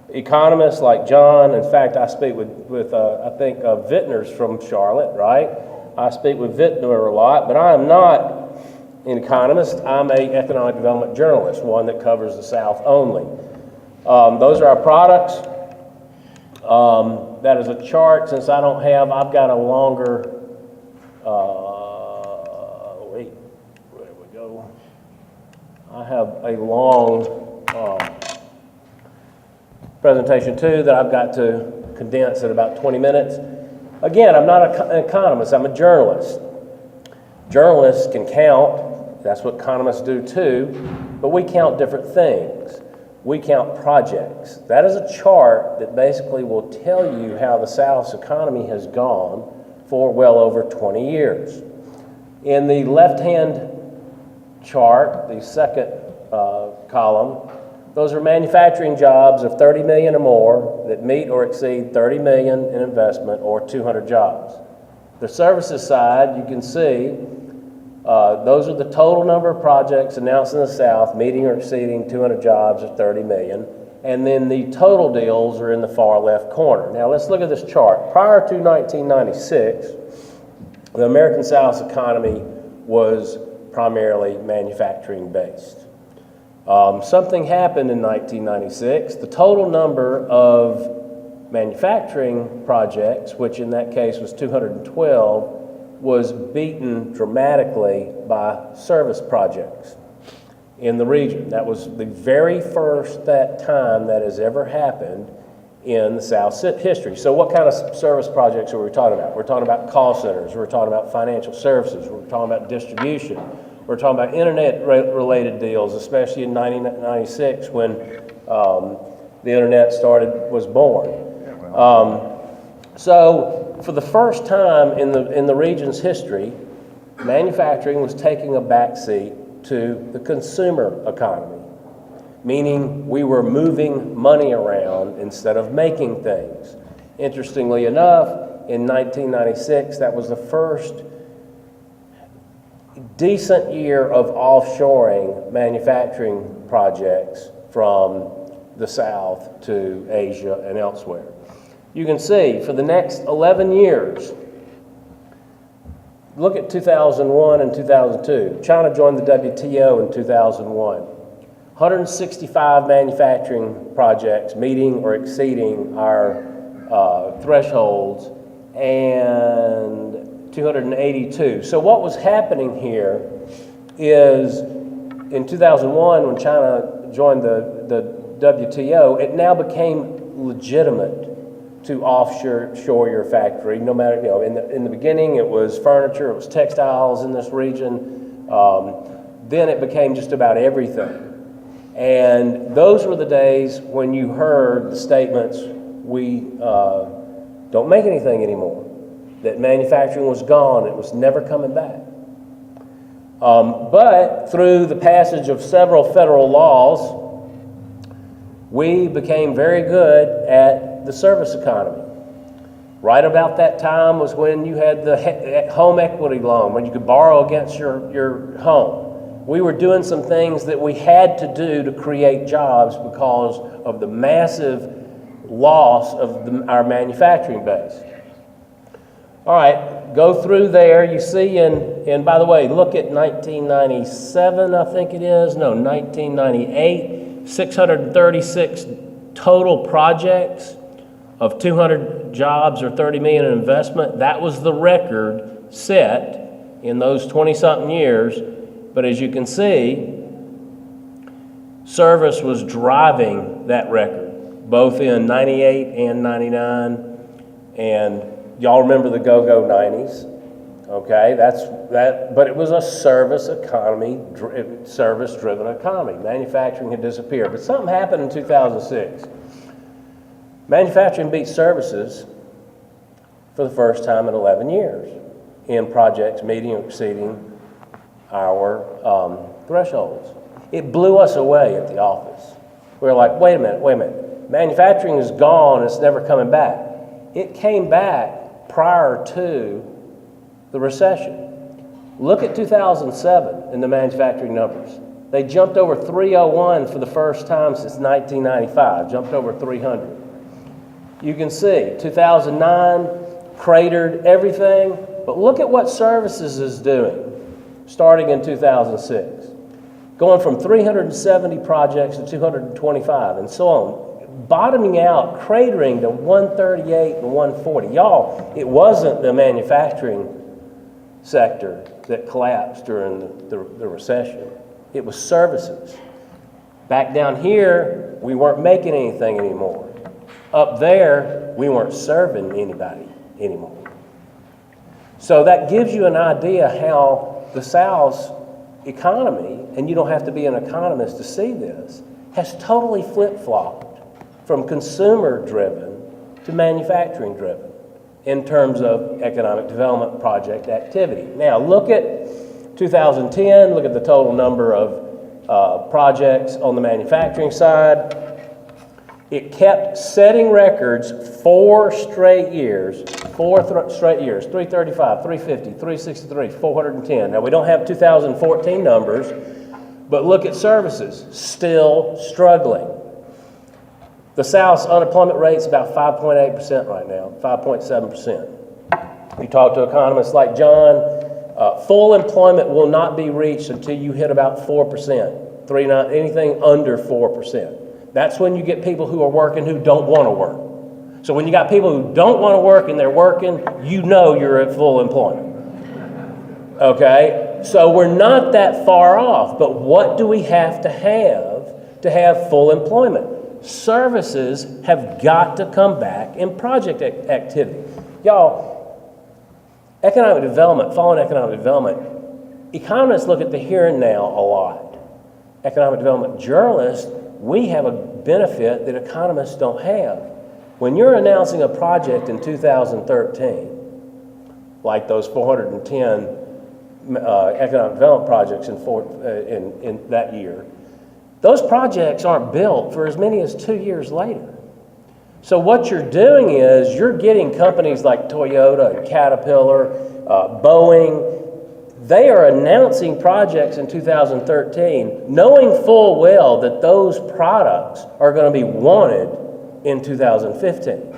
economists like John. In fact, I speak with I think, Vittner's from Charlotte, right? I speak with Vittner a lot, but I am not an economist. I'm an economic development journalist, one that covers the South only. Those are our products. That is a chart. Since I've got a longer, wait, where we go? I have a long presentation too that I've got to condense in about 20 minutes. Again, I'm not an economist, I'm a journalist. Journalists can count, that's what economists do too, but we count different things. We count projects. That is a chart that basically will tell you how the South's economy has gone for well over 20 years. In the left-hand chart, the second column, those are manufacturing jobs of 30 million or more that meet or exceed 30 million in investment or 200 jobs. The services side, you can see, those are the total number of projects announced in the South meeting or exceeding 200 jobs or 30 million. And then the total deals are in the far left corner. Now let's look at this chart. Prior to 1996, the American South's economy was primarily manufacturing based. Something happened in 1996. The total number of manufacturing projects, which in that case was 212, was beaten dramatically by service projects in the region. That was the very first time that has ever happened in the South's history. So what kind of service projects are we talking about? We're talking about call centers, we're talking about financial services, we're talking about distribution, we're talking about internet-related deals, especially in 1996 when the internet was born. So for the first time in the region's history, manufacturing was taking a backseat to the consumer economy, meaning we were moving money around instead of making things. Interestingly enough, in 1996, that was the first decent year of offshoring manufacturing projects from the South to Asia and elsewhere. You can see for the next 11 years, look at 2001 and 2002. China joined the WTO in 2001. 165 manufacturing projects meeting or exceeding our thresholds, and 282. So what was happening here is in 2001 when China joined the WTO, it now became legitimate to offshore your factory, no matter, in the beginning it was furniture, it was textiles in this region, then it became just about everything. And those were the days when you heard the statements, we don't make anything anymore, that manufacturing was gone, it was never coming back. But through the passage of several federal laws, we became very good at the service economy. Right about that time was when you had the home equity loan, when you could borrow against your home. We were doing some things that we had to do to create jobs because of the massive loss of our manufacturing base. All right, go through there. You see, and by the way, look at 1997, I think it is. No, 1998, 636 total projects of 200 jobs or 30 million in investment. That was the record set in those 20-something years. But as you can see, service was driving that record, both in 98 and 99. And y'all remember the go-go 90s, okay? But it was a service economy, service-driven economy. Manufacturing had disappeared. But something happened in 2006. Manufacturing beat services for the first time in 11 years in projects meeting or exceeding our thresholds. It blew us away at the office. We were like, wait a minute. Manufacturing is gone, it's never coming back. It came back prior to the recession. Look at 2007 in the manufacturing numbers. They jumped over 301 for the first time since 1995, jumped over 300. You can see 2009 cratered everything, but look at what services is doing starting in 2006. Going from 370 projects to 225 and so on. Bottoming out, cratering to 138 and 140. Y'all, it wasn't the manufacturing sector that collapsed during the recession. It was services. Back down here, we weren't making anything anymore. Up there, we weren't serving anybody anymore. So that gives you an idea how the South's economy, and you don't have to be an economist to see this, has totally flip-flopped from consumer-driven to manufacturing-driven in terms of economic development project activity. Now, look at 2010, look at the total number of projects on the manufacturing side. It kept setting records 4 straight years, 335, 350, 363, 410. Now, we don't have 2014 numbers, but look at services, still struggling. The South's unemployment rate's about 5.8% right now, 5.7%. You talk to economists like John, full employment will not be reached until you hit about 4%, anything under 4%. That's when you get people who are working who don't want to work. So when you got people who don't want to work and they're working, you know you're at full employment. Okay? So we're not that far off, but what do we have to have full employment? Services have got to come back in project activity. Y'all, economic development, following economic development, economists look at the here and now a lot. Economic development journalists, we have a benefit that economists don't have. When you're announcing a project in 2013, like those 410 economic development projects in that year, those projects aren't built for as many as 2 years later. So what you're doing is you're getting companies like Toyota and Caterpillar, Boeing. They are announcing projects in 2013, knowing full well that those products are going to be wanted in 2015.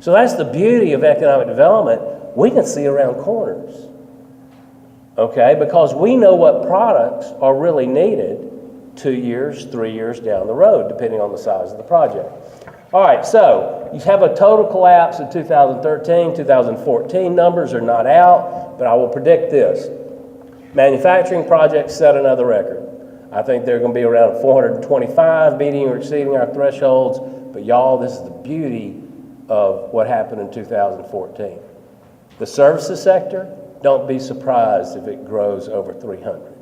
So that's the beauty of economic development. We can see around corners, okay, because we know what products are really needed 2 years, 3 years down the road, depending on the size of the project. All right, so you have a total collapse in 2013. 2014 numbers are not out, but I will predict this. Manufacturing projects set another record. I think they're going to be around 425, meeting or exceeding our thresholds. But y'all, this is the beauty of what happened in 2014. The services sector, don't be surprised if it grows over 300.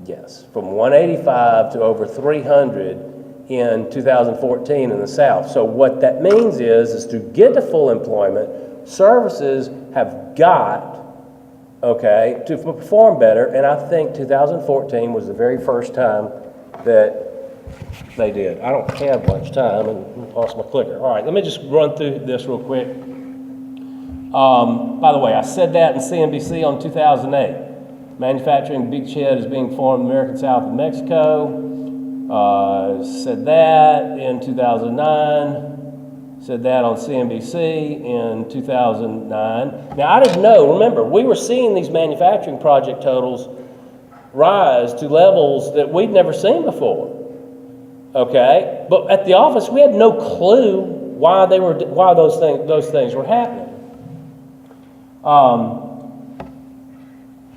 Yes, from 185 to over 300 in 2014 in the South. So what that means is to get to full employment, services have got, okay, to perform better, and I think 2014 was the very first time that they did. I don't have much time and lost my clicker. All right, let me just run through this real quick. By the way, I said that in CNBC on 2008. Manufacturing beachhead is being formed in the American South of Mexico. Said that in 2009. Said that on CNBC in 2009. Now, I didn't know, remember, we were seeing these manufacturing project totals rise to levels that we'd never seen before. Okay? But at the office, we had no clue why those things were happening.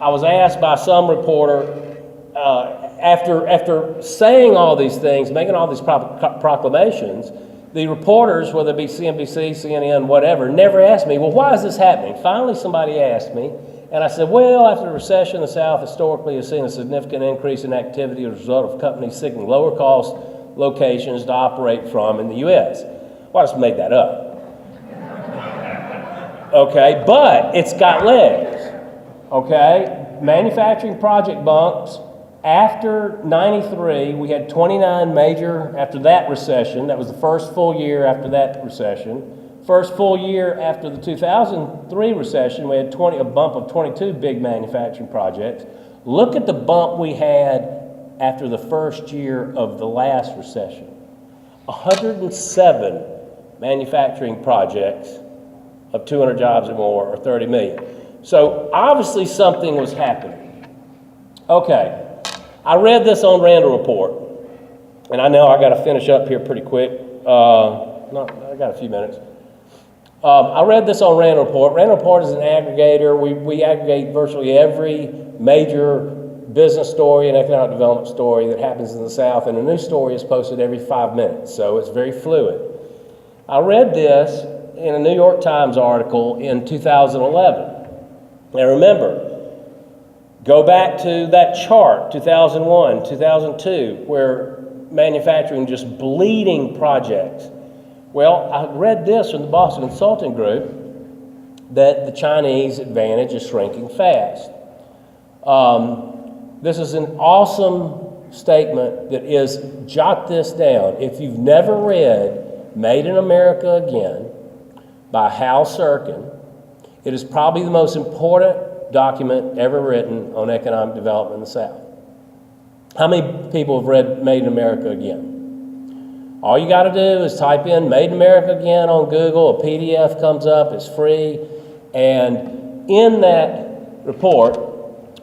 I was asked by some reporter, after saying all these things, making all these proclamations, the reporters, whether it be CNBC, CNN, whatever, never asked me, well, why is this happening? Finally, somebody asked me, and I said, well, after the recession, the South historically has seen a significant increase in activity as a result of companies seeking lower cost locations to operate from in the U.S. Well, I just made that up. Okay, but it's got legs. Okay, manufacturing project bumps. After 93, we had 29 major, after that recession, that was the first full year after that recession. First full year after the 2003 recession, we had a bump of 22 big manufacturing projects. Look at the bump we had after the first year of the last recession. 107 manufacturing projects of 200 jobs or more, or 30 million. So obviously something was happening. Okay, I read this on Randall Report, and I know I got to finish up here pretty quick. I got a few minutes. I read this on Randall Report. Randall Report is an aggregator. We aggregate virtually every major business story and economic development story that happens in the South, and a new story is posted every 5 minutes, so it's very fluid. I read this in a New York Times article in 2011. Now remember, go back to that chart, 2001, 2002, where manufacturing just bleeding projects. Well, I read this from the Boston Consulting Group that the Chinese advantage is shrinking fast. This is an awesome statement that is, jot this down. If you've never read Made in America Again by Hal Sirkin, it is probably the most important document ever written on economic development in the South. How many people have read Made in America Again? All you got to do is type in Made in America Again on Google, a PDF comes up, it's free, and in that report,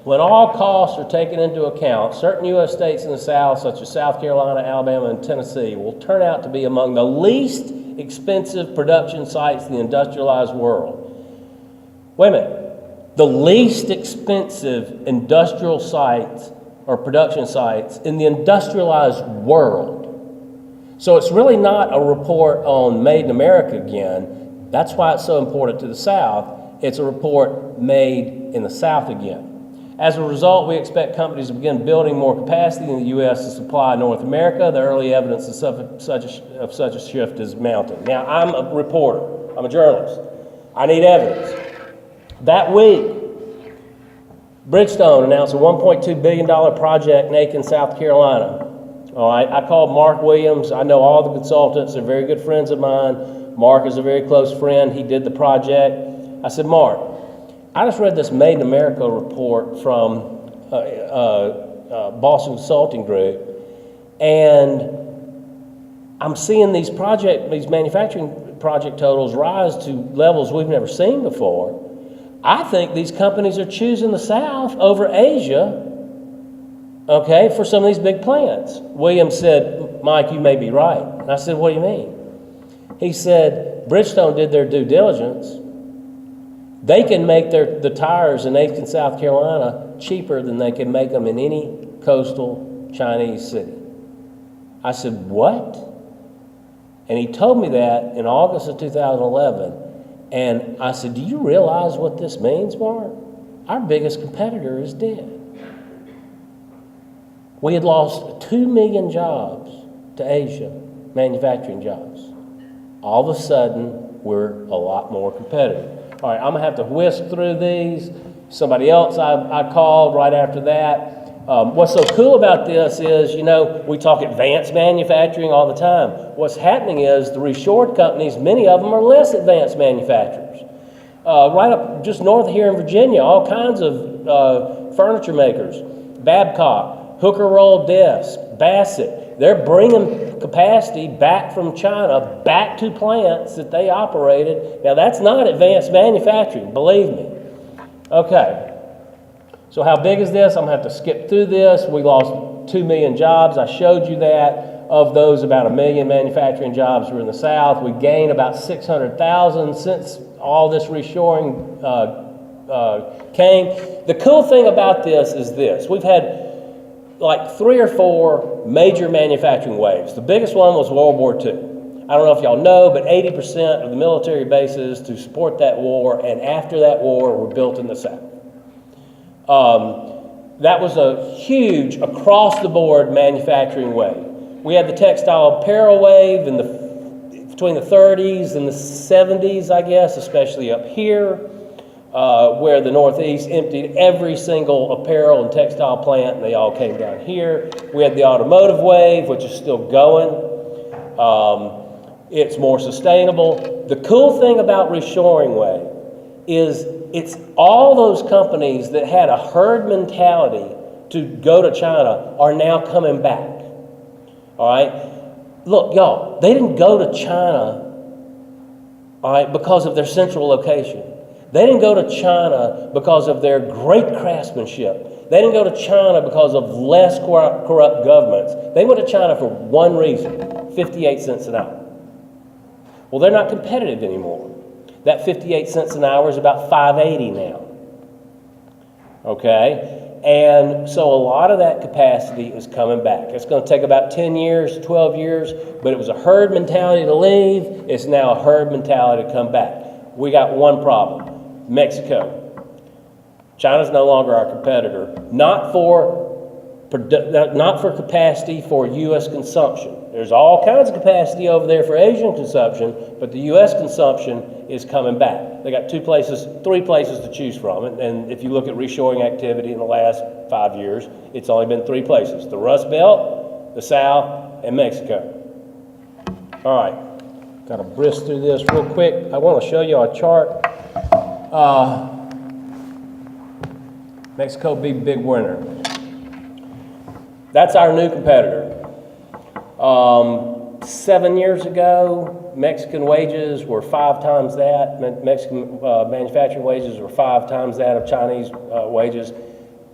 when all costs are taken into account, certain U.S. states in the South, such as South Carolina, Alabama, and Tennessee, will turn out to be among the least expensive production sites in the industrialized world. Wait a minute. The least expensive industrial sites or production sites in the industrialized world. So it's really not a report on Made in America Again. That's why it's so important to the South. It's a report made in the South again. As a result, we expect companies to begin building more capacity in the U.S. to supply North America. The early evidence of such a shift is mounting. Now, I'm a reporter. I'm a journalist. I need evidence. That week, Bridgestone announced a $1.2 billion project in Aiken, South Carolina. All right, I called Mark Williams. I know all the consultants. They're very good friends of mine. Mark is a very close friend. He did the project. I said, Mark, I just read this Made in America report from Boston Consulting Group, and I'm seeing these manufacturing project totals rise to levels we've never seen before. I think these companies are choosing the South over Asia, okay, for some of these big plants. Williams said, Mike, you may be right. And I said, what do you mean? He said, Bridgestone did their due diligence. They can make the tires in Aiken, South Carolina cheaper than they can make them in any coastal Chinese city. I said, what? And he told me that in August of 2011. And I said, do you realize what this means, Mark? Our biggest competitor is dead. We had lost 2 million jobs to Asia, manufacturing jobs. All of a sudden, we're a lot more competitive. All right, I'm gonna have to whisk through these. Somebody else I called right after that. What's so cool about this is, you know, we talk advanced manufacturing all the time. What's happening is the reshored companies, many of them are less advanced manufacturers. Right up just north of here in Virginia, all kinds of furniture makers, Babcock, Hooker Roll Desk, Bassett, they're bringing capacity back from China back to plants that they operated. Now that's not advanced manufacturing, believe me. Okay, so how big is this? I'm gonna have to skip through this. We lost 2 million jobs, I showed you that. Of those, about 1 million manufacturing jobs were in the South. We gained about 600,000 since all this reshoring came. The cool thing about this is this. We've had like 3 or 4 major manufacturing waves. The biggest one was World War II. I don't know if y'all know, but 80% of the military bases to support that war and after that war were built in the South. That was a huge across-the-board manufacturing wave. We had the textile apparel wave between the 30s and the 70s, I guess, especially up here, where the Northeast emptied every single apparel and textile plant, and they all came down here. We had the automotive wave, which is still going. It's more sustainable. The cool thing about reshoring wave is it's all those companies that had a herd mentality to go to China are now coming back. All right? Look, y'all, they didn't go to China, all right, because of their central location. They didn't go to China because of their great craftsmanship. They didn't go to China because of less corrupt governments. They went to China for one reason, 58 cents an hour. Well, they're not competitive anymore. That 58 cents an hour is about $5.80 now. Okay? And so a lot of that capacity is coming back. It's going to take about 10 years, 12 years, but it was a herd mentality to leave. It's now a herd mentality to come back. We got one problem, Mexico. China's no longer our competitor, not for capacity for U.S. consumption. There's all kinds of capacity over there for Asian consumption, but the U.S. consumption is coming back. They got 3 places to choose from. And if you look at reshoring activity in the last 5 years, it's only been 3 places: the Rust Belt, the South, and Mexico. All right, got to brisk through this real quick. I want to show you a chart. Mexico be big winner. That's our new competitor. 7 years ago, Mexican wages were 5 times that. Mexican manufacturing wages were 5 times that of Chinese wages.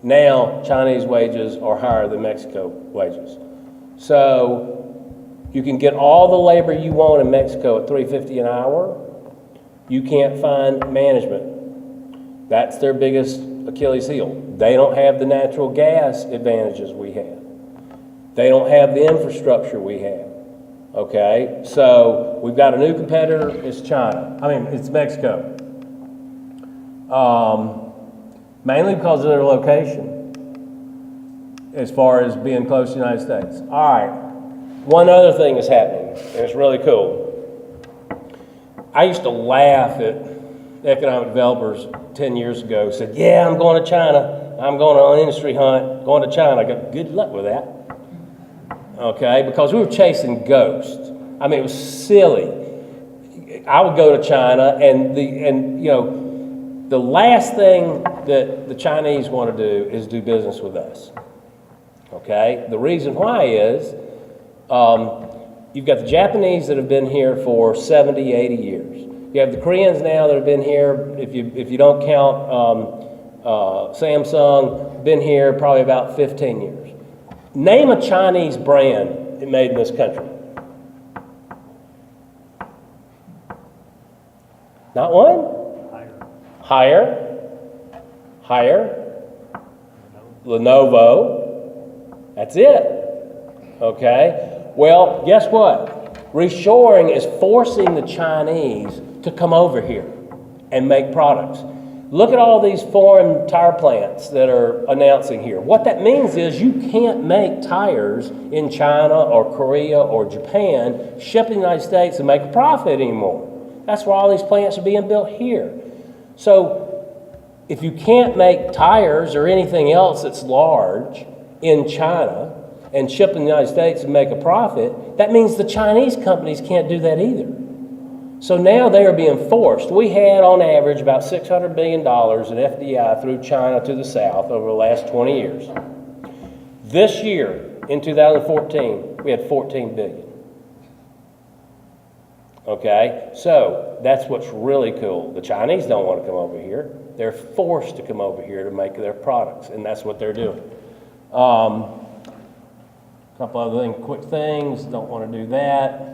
Now, Chinese wages are higher than Mexico wages. So, you can get all the labor you want in Mexico at $3.50 an hour. You can't find management. That's their biggest Achilles heel. They don't have the natural gas advantages we have. They don't have the infrastructure we have. Okay, so we've got a new competitor, it's China. It's Mexico. Mainly because of their location, as far as being close to the United States. All right, one other thing is happening, and it's really cool. I used to laugh at economic developers 10 years ago, said, yeah, I'm going to China. I'm going on an industry hunt, going to China. I go, good luck with that. Okay, because we were chasing ghosts. It was silly. I would go to China, and the last thing that the Chinese want to do is do business with us. Okay, the reason why is you've got the Japanese that have been here for 70, 80 years. You have the Koreans now that have been here. If you don't count Samsung, been here probably about 15 years. Name a Chinese brand made in this country. Not one? Higher. Lenovo. That's it. Okay? Well, guess what? Reshoring is forcing the Chinese to come over here and make products. Look at all these foreign tire plants that are announcing here. What that means is you can't make tires in China or Korea or Japan, ship in the United States and make a profit anymore. That's why all these plants are being built here. So if you can't make tires or anything else that's large in China and ship in the United States and make a profit, that means the Chinese companies can't do that either. So now they are being forced. We had on average about $600 billion in FDI through China to the south over the last 20 years. This year, in 2014, we had 14 billion. Okay, so that's what's really cool. The Chinese don't want to come over here. They're forced to come over here to make their products, and that's what they're doing. A couple other quick things, don't want to do that.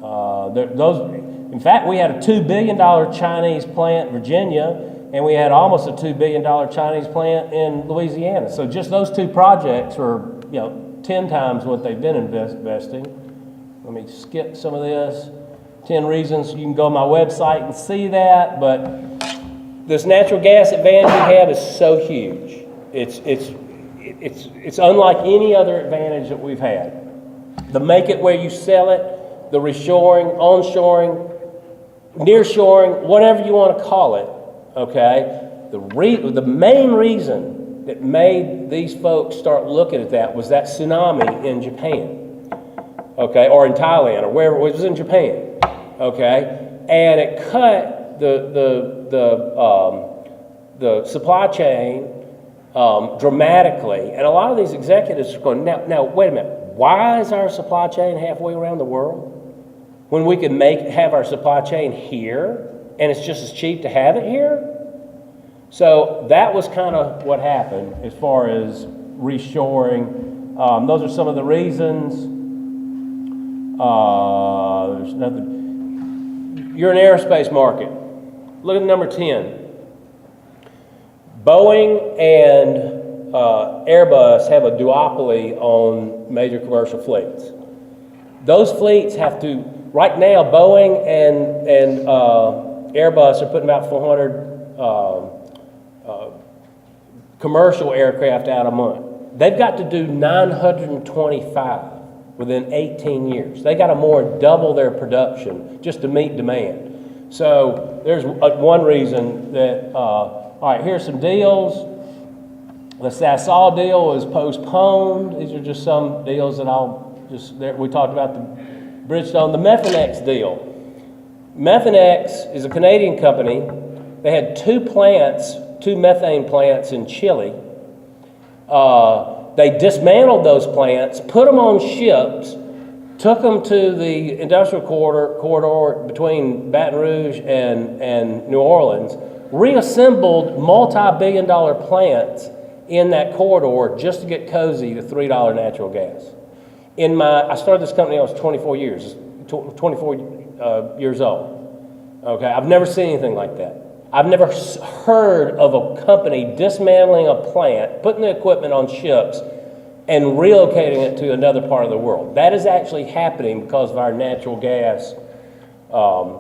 In fact, we had a $2 billion Chinese plant in Virginia, and we had almost a $2 billion Chinese plant in Louisiana. So just those two projects were, 10 times what they've been investing. Let me skip some of this. 10 reasons. You can go on my website and see that, but this natural gas advantage we have is so huge. It's unlike any other advantage that we've had. The make it where you sell it, the reshoring, onshoring, nearshoring, whatever you want to call it, okay? The main reason that made these folks start looking at that was that tsunami in Japan, okay, or in Thailand, or wherever it was in Japan, okay? And it cut the supply chain dramatically, and a lot of these executives are going, now wait a minute, why is our supply chain halfway around the world when we can have our supply chain here and it's just as cheap to have it here? So that was kind of what happened as far as reshoring. Those are some of the reasons. There's nothing. You're in the aerospace market. Look at number 10. Boeing and Airbus have a duopoly on major commercial fleets. Those fleets have to, right now, Boeing and Airbus are putting about 400 commercial aircraft out a month. They've got to do 925 within 18 years. They got to more than double their production just to meet demand. So there's one reason that, all right, here's some deals. The Sasol deal is postponed. These are just some deals that we talked about the Bridgestone. The Methanex deal. Methanex is a Canadian company. They had two methane plants in Chile. They dismantled those plants, put them on ships, took them to the industrial corridor between Baton Rouge and New Orleans, reassembled multi-billion-dollar plants in that corridor just to get cozy to $3 natural gas. I started this company when I was 24 years old. Okay, I've never seen anything like that. I've never heard of a company dismantling a plant, putting the equipment on ships, and relocating it to another part of the world. That is actually happening because of our natural gas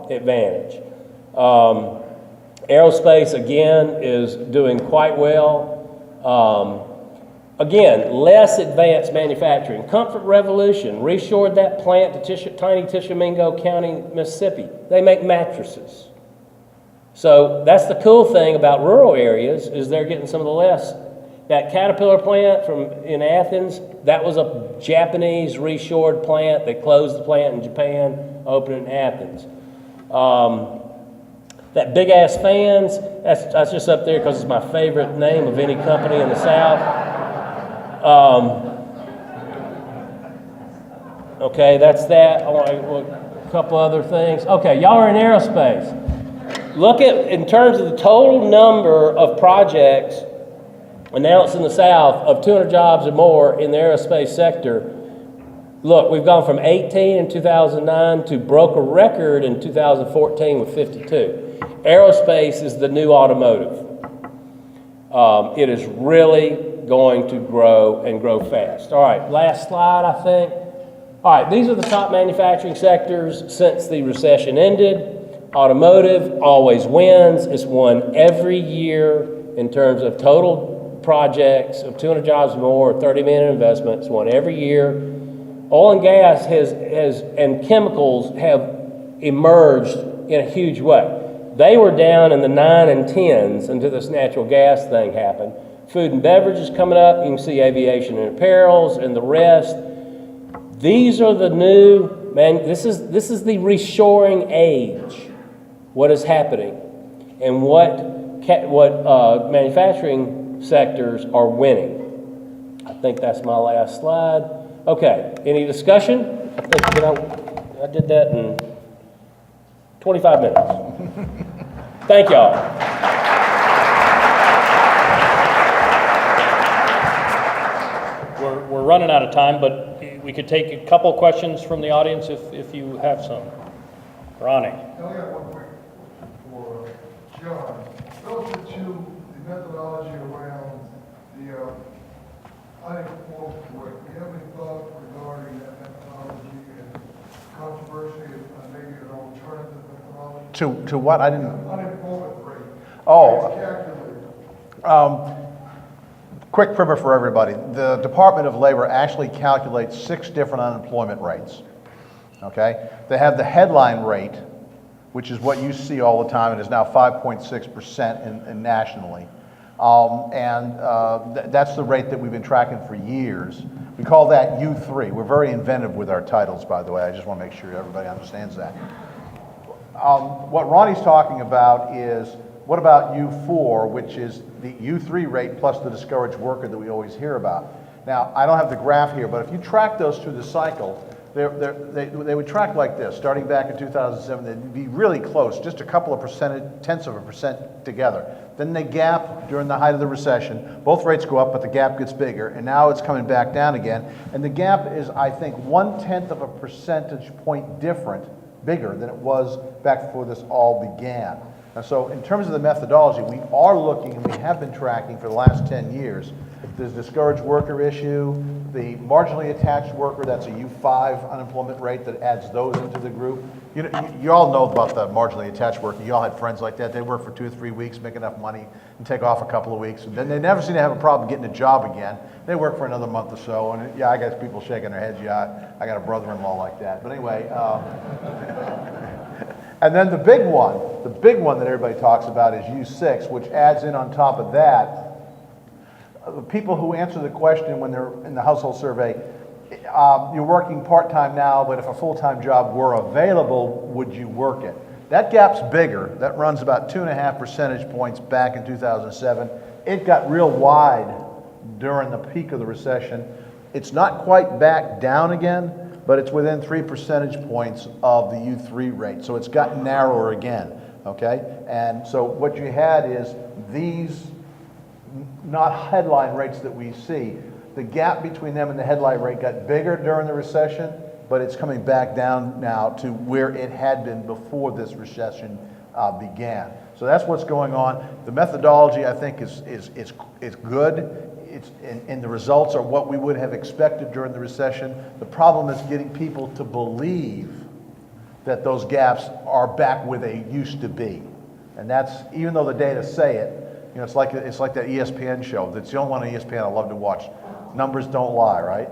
advantage. Aerospace, again, is doing quite well. Again, less advanced manufacturing. Comfort Revolution reshored that plant to tiny Tishomingo County, Mississippi. They make mattresses. So that's the cool thing about rural areas is they're getting some of the less. That Caterpillar plant in Athens, that was a Japanese reshored plant. They closed the plant in Japan, opened it in Athens. That Big Ass Fans, that's just up there because it's my favorite name of any company in the South. Okay, that's that. A couple other things. Okay, y'all are in aerospace. Look at, in terms of the total number of projects announced in the South of 200 jobs or more in the aerospace sector. Look, we've gone from 18 in 2009 to broke a record in 2014 with 52. Aerospace is the new automotive. It is really going to grow and grow fast. All right, last slide, I think. All right, these are the top manufacturing sectors since the recession ended. Automotive always wins. It's won every year in terms of total projects of 200 jobs or more, 30 million investments, won every year. Oil and gas and chemicals have emerged in a huge way. They were down in the 9 and 10s until this natural gas thing happened. Food and beverage is coming up. You can see aviation and apparels and the rest. These are the new, this is the reshoring age, what is happening, and what manufacturing sectors are winning. I think that's my last slide. Okay, any discussion? I did that in 25 minutes. Thank y'all. We're running out of time, but we could take a couple questions from the audience if you have some. Ronnie. I only got one quick for John. Relative to the methodology around the uninformed rate, do you have any thoughts regarding that methodology and controversy and maybe an alternative methodology? To what? I didn't. Unemployment rate. Oh. It's calculated. Quick primer for everybody. The Department of Labor actually calculates 6 different unemployment rates. Okay? They have the headline rate, which is what you see all the time and is now 5.6% nationally. That's the rate that we've been tracking for years. We call that U3. We're very inventive with our titles, by the way. I just want to make sure everybody understands that. What Ronnie's talking about is, what about U4, which is the U3 rate plus the discouraged worker that we always hear about. Now, I don't have the graph here, but if you track those through the cycle, they would track like this. Starting back in 2007, they'd be really close, just a couple of tenths of a percent together. Then they gap during the height of the recession. Both rates go up, but the gap gets bigger, and now it's coming back down again. And the gap is, I think, 1/10 of a percentage point bigger than it was back before this all began. And so in terms of the methodology, we are looking, and we have been tracking for the last 10 years, the discouraged worker issue, the marginally attached worker, that's a U5 unemployment rate that adds those into the group. You all know about the marginally attached worker. You all had friends like that. They work for 2 or 3 weeks, make enough money, and take off a couple of weeks. And then they never seem to have a problem getting a job again. They work for another month or so, and yeah, I got people shaking their heads. Yeah, I got a brother-in-law like that. But anyway, and then the big one that everybody talks about is U6, which adds in on top of that. The people who answer the question when they're in the household survey, you're working part-time now, but if a full-time job were available, would you work it? That gap's bigger. That runs about 2.5 percentage points back in 2007. It got real wide during the peak of the recession. It's not quite back down again, but it's within 3 percentage points of the U3 rate. So it's gotten narrower again, okay? And so what you had is these not headline rates that we see. The gap between them and the headline rate got bigger during the recession, but it's coming back down now to where it had been before this recession began. So that's what's going on. The methodology, I think, is good. And the results are what we would have expected during the recession. The problem is getting people to believe that those gaps are back where they used to be. And that's, even though the data say it, it's like that ESPN show. That's the only one on ESPN I love to watch. Numbers don't lie, right?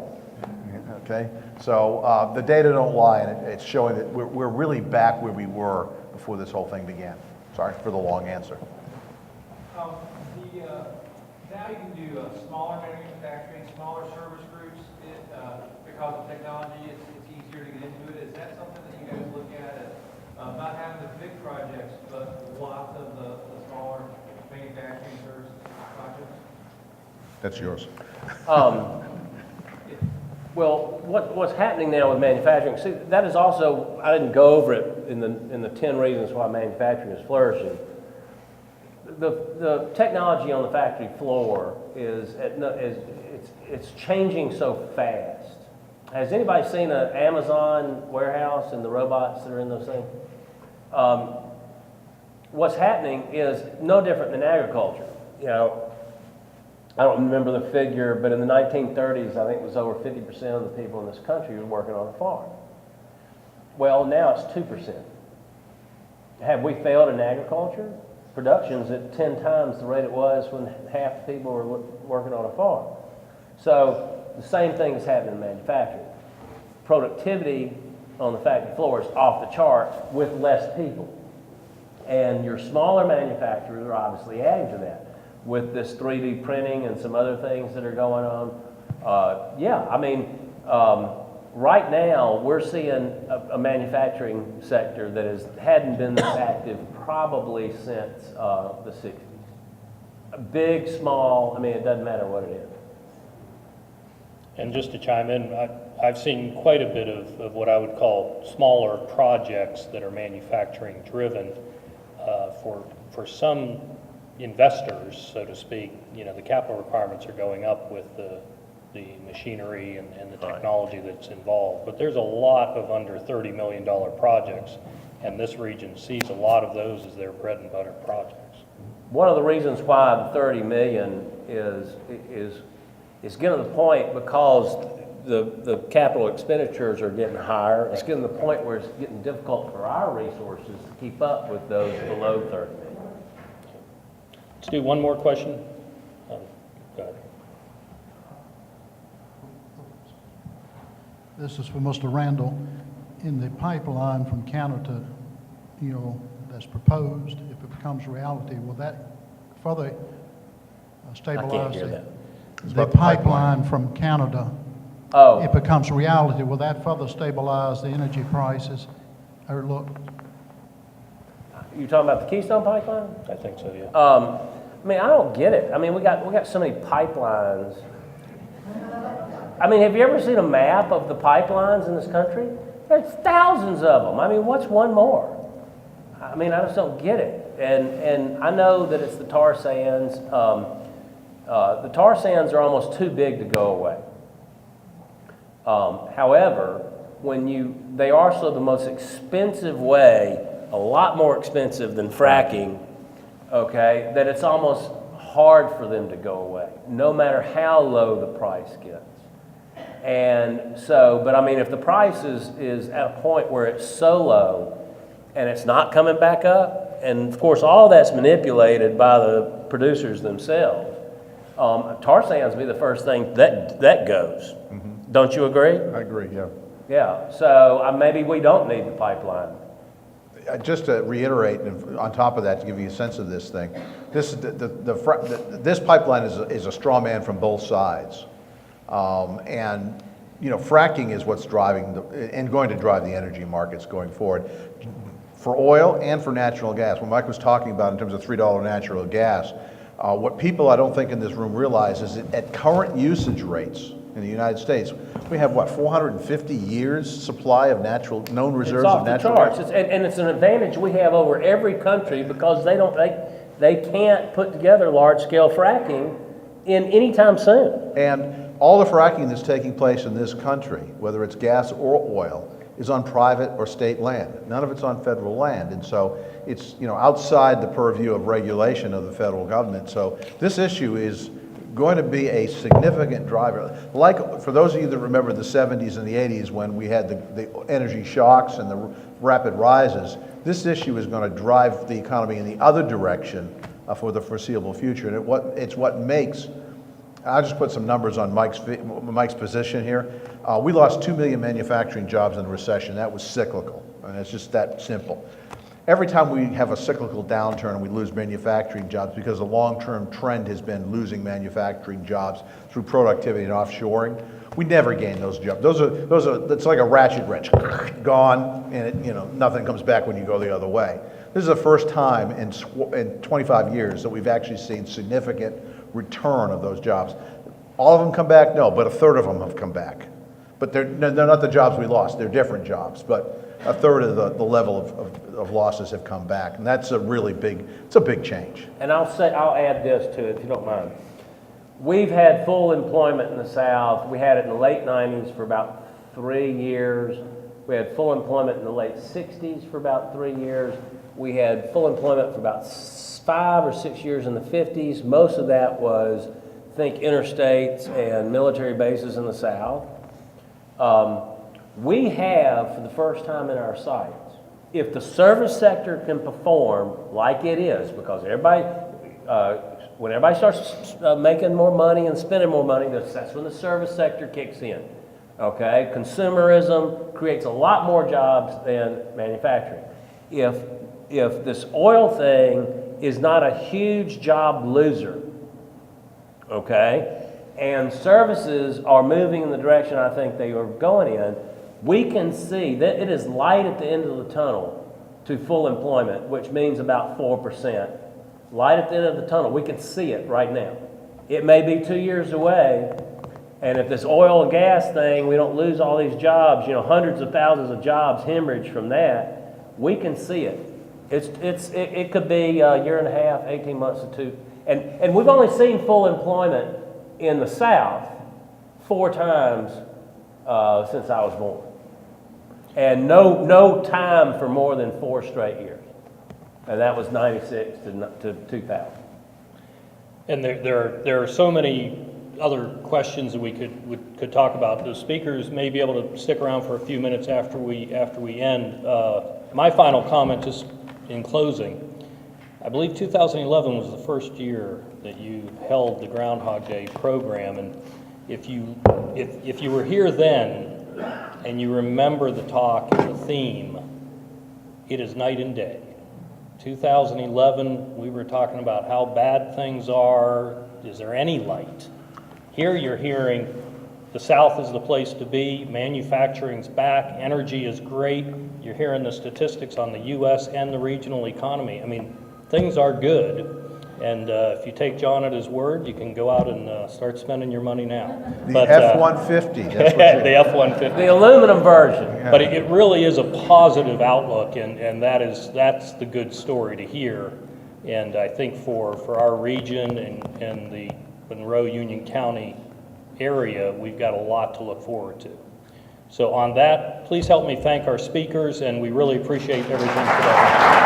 Okay? So the data don't lie, and it's showing that we're really back where we were before this whole thing began. Sorry for the long answer. Now you can do smaller manufacturing, smaller service groups, because of technology, it's easier to get into it. Is that something that you guys look at, not having the big projects, but lots of the smaller manufacturing service projects? That's yours. Well, what's happening now with manufacturing, see, that is also, I didn't go over it in the 10 reasons why manufacturing is flourishing. The technology on the factory floor it's changing so fast. Has anybody seen an Amazon warehouse and the robots that are in those things? What's happening is no different than agriculture. I don't remember the figure, but in the 1930s, I think it was over 50% of the people in this country were working on a farm. Well, now it's 2%. Have we failed in agriculture? Production's at 10 times the rate it was when half the people were working on a farm. So the same thing is happening in manufacturing. Productivity on the factory floor is off the charts with less people. And your smaller manufacturers are obviously adding to that with this 3D printing and some other things that are going on. Yeah, I mean, right now we're seeing a manufacturing sector that hadn't been this active probably since the 60s. Big, small, I mean, it doesn't matter what it is. And just to chime in, I've seen quite a bit of what I would call smaller projects that are manufacturing driven. For some investors, so to speak, you know, the capital requirements are going up with the machinery and the technology that's involved. But there's a lot of under $30 million projects, and this region sees a lot of those as their bread and butter projects. One of the reasons why the 30 million is getting to the point because the capital expenditures are getting higher. It's getting to the point where it's getting difficult for our resources to keep up with those below 30 million. Let's do one more question. Go ahead. This is for Mr. Randall. In the pipeline from Canada, you know, that's proposed, if it becomes reality, will that further stabilize? I can't hear that. The pipeline from Canada, Oh, it becomes reality, will that further stabilize the energy prices? Or look, you talking about the Keystone Pipeline? I think so, yeah. I mean, I don't get it. I mean, we got so many pipelines. I mean, have you ever seen a map of the pipelines in this country? There's thousands of them. I mean, what's one more? I mean, I just don't get it. And I know that it's the tar sands. The tar sands are almost too big to go away. However, they are also the most expensive way, a lot more expensive than fracking, okay, that it's almost hard for them to go away, no matter how low the price gets. And so, but I mean, if the price is at a point where it's so low and it's not coming back up, and of course all that's manipulated by the producers themselves, tar sands will be the first thing that goes. Mm-hmm. Don't you agree? I agree, yeah. Yeah, so maybe we don't need the pipeline. Just to reiterate, and on top of that, to give you a sense of this thing, this pipeline is a straw man from both sides. And, you know, fracking is what's driving and going to drive the energy markets going forward for oil and for natural gas. What Mike was talking about in terms of $3 natural gas, what people I don't think in this room realize is that at current usage rates in the United States, we have what, 450 years supply of known reserves of natural gas? And it's an advantage we have over every country because they can't put together large-scale fracking in any time soon. And all the fracking that's taking place in this country, whether it's gas or oil, is on private or state land. None of it's on federal land. And so it's, you know, outside the purview of regulation of the federal government. So this issue is going to be a significant driver. Like, for those of you that remember the 70s and the 80s when we had the energy shocks and the rapid rises, this issue is going to drive the economy in the other direction for the foreseeable future. And it's what makes, I'll just put some numbers on Mike's position here. We lost 2 million manufacturing jobs in the recession. That was cyclical, and it's just that simple. Every time we have a cyclical downturn and we lose manufacturing jobs, because the long-term trend has been losing manufacturing jobs through productivity and offshoring, we never gain those jobs. It's like a ratchet wrench, gone, and nothing comes back when you go the other way. This is the first time in 25 years that we've actually seen significant return of those jobs. All of them come back? No, but a third of them have come back. But they're not the jobs we lost, they're different jobs. But a third of the level of losses have come back. And that's a really big change. And I'll add this to it, if you don't mind. We've had full employment in the South. We had it in the late 90s for about 3 years. We had full employment in the late 60s for about 3 years. We had full employment for about 5 or 6 years in the 50s. Most of that was, think, interstates and military bases in the South. We have, for the first time in our sights, if the service sector can perform like it is, because everybody, when everybody starts making more money and spending more money, that's when the service sector kicks in. Okay, consumerism creates a lot more jobs than manufacturing. If this oil thing is not a huge job loser, okay, and services are moving in the direction I think they are going in, we can see that it is light at the end of the tunnel to full employment, which means about 4%. Light at the end of the tunnel, we can see it right now. It may be 2 years away, and if this oil and gas thing, we don't lose all these jobs, hundreds of thousands of jobs hemorrhage from that, we can see it. It could be a year and a half, 18 months to 2. And we've only seen full employment in the South 4 times since I was born. And no time for more than 4 straight years. And that was 96 to 2000. And there are so many other questions that we could talk about. The speakers may be able to stick around for a few minutes after we end. My final comment, just in closing, I believe 2011 was the first year that you held the Groundhog Day program, and if you were here then and you remember the talk and the theme, it is night and day. 2011, we were talking about how bad things are. Is there any light? Here you're hearing the South is the place to be, manufacturing's back, energy is great. You're hearing the statistics on the U.S. and the regional economy. I mean, things are good. And if you take John at his word, you can go out and start spending your money now. The F-150, that's what the F-150. The aluminum version. But it really is a positive outlook, and that's the good story to hear. And I think for our region and the Monroe-Union County area, we've got a lot to look forward to. So on that, please help me thank our speakers, and we really appreciate everything today.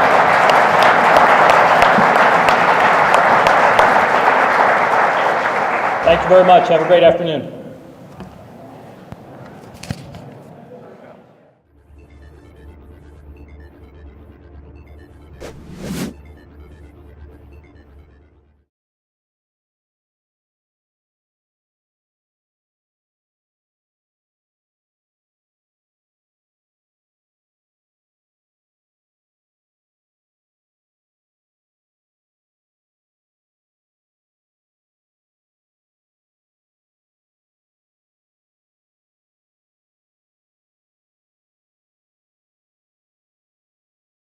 Thank you very much. Have a great afternoon.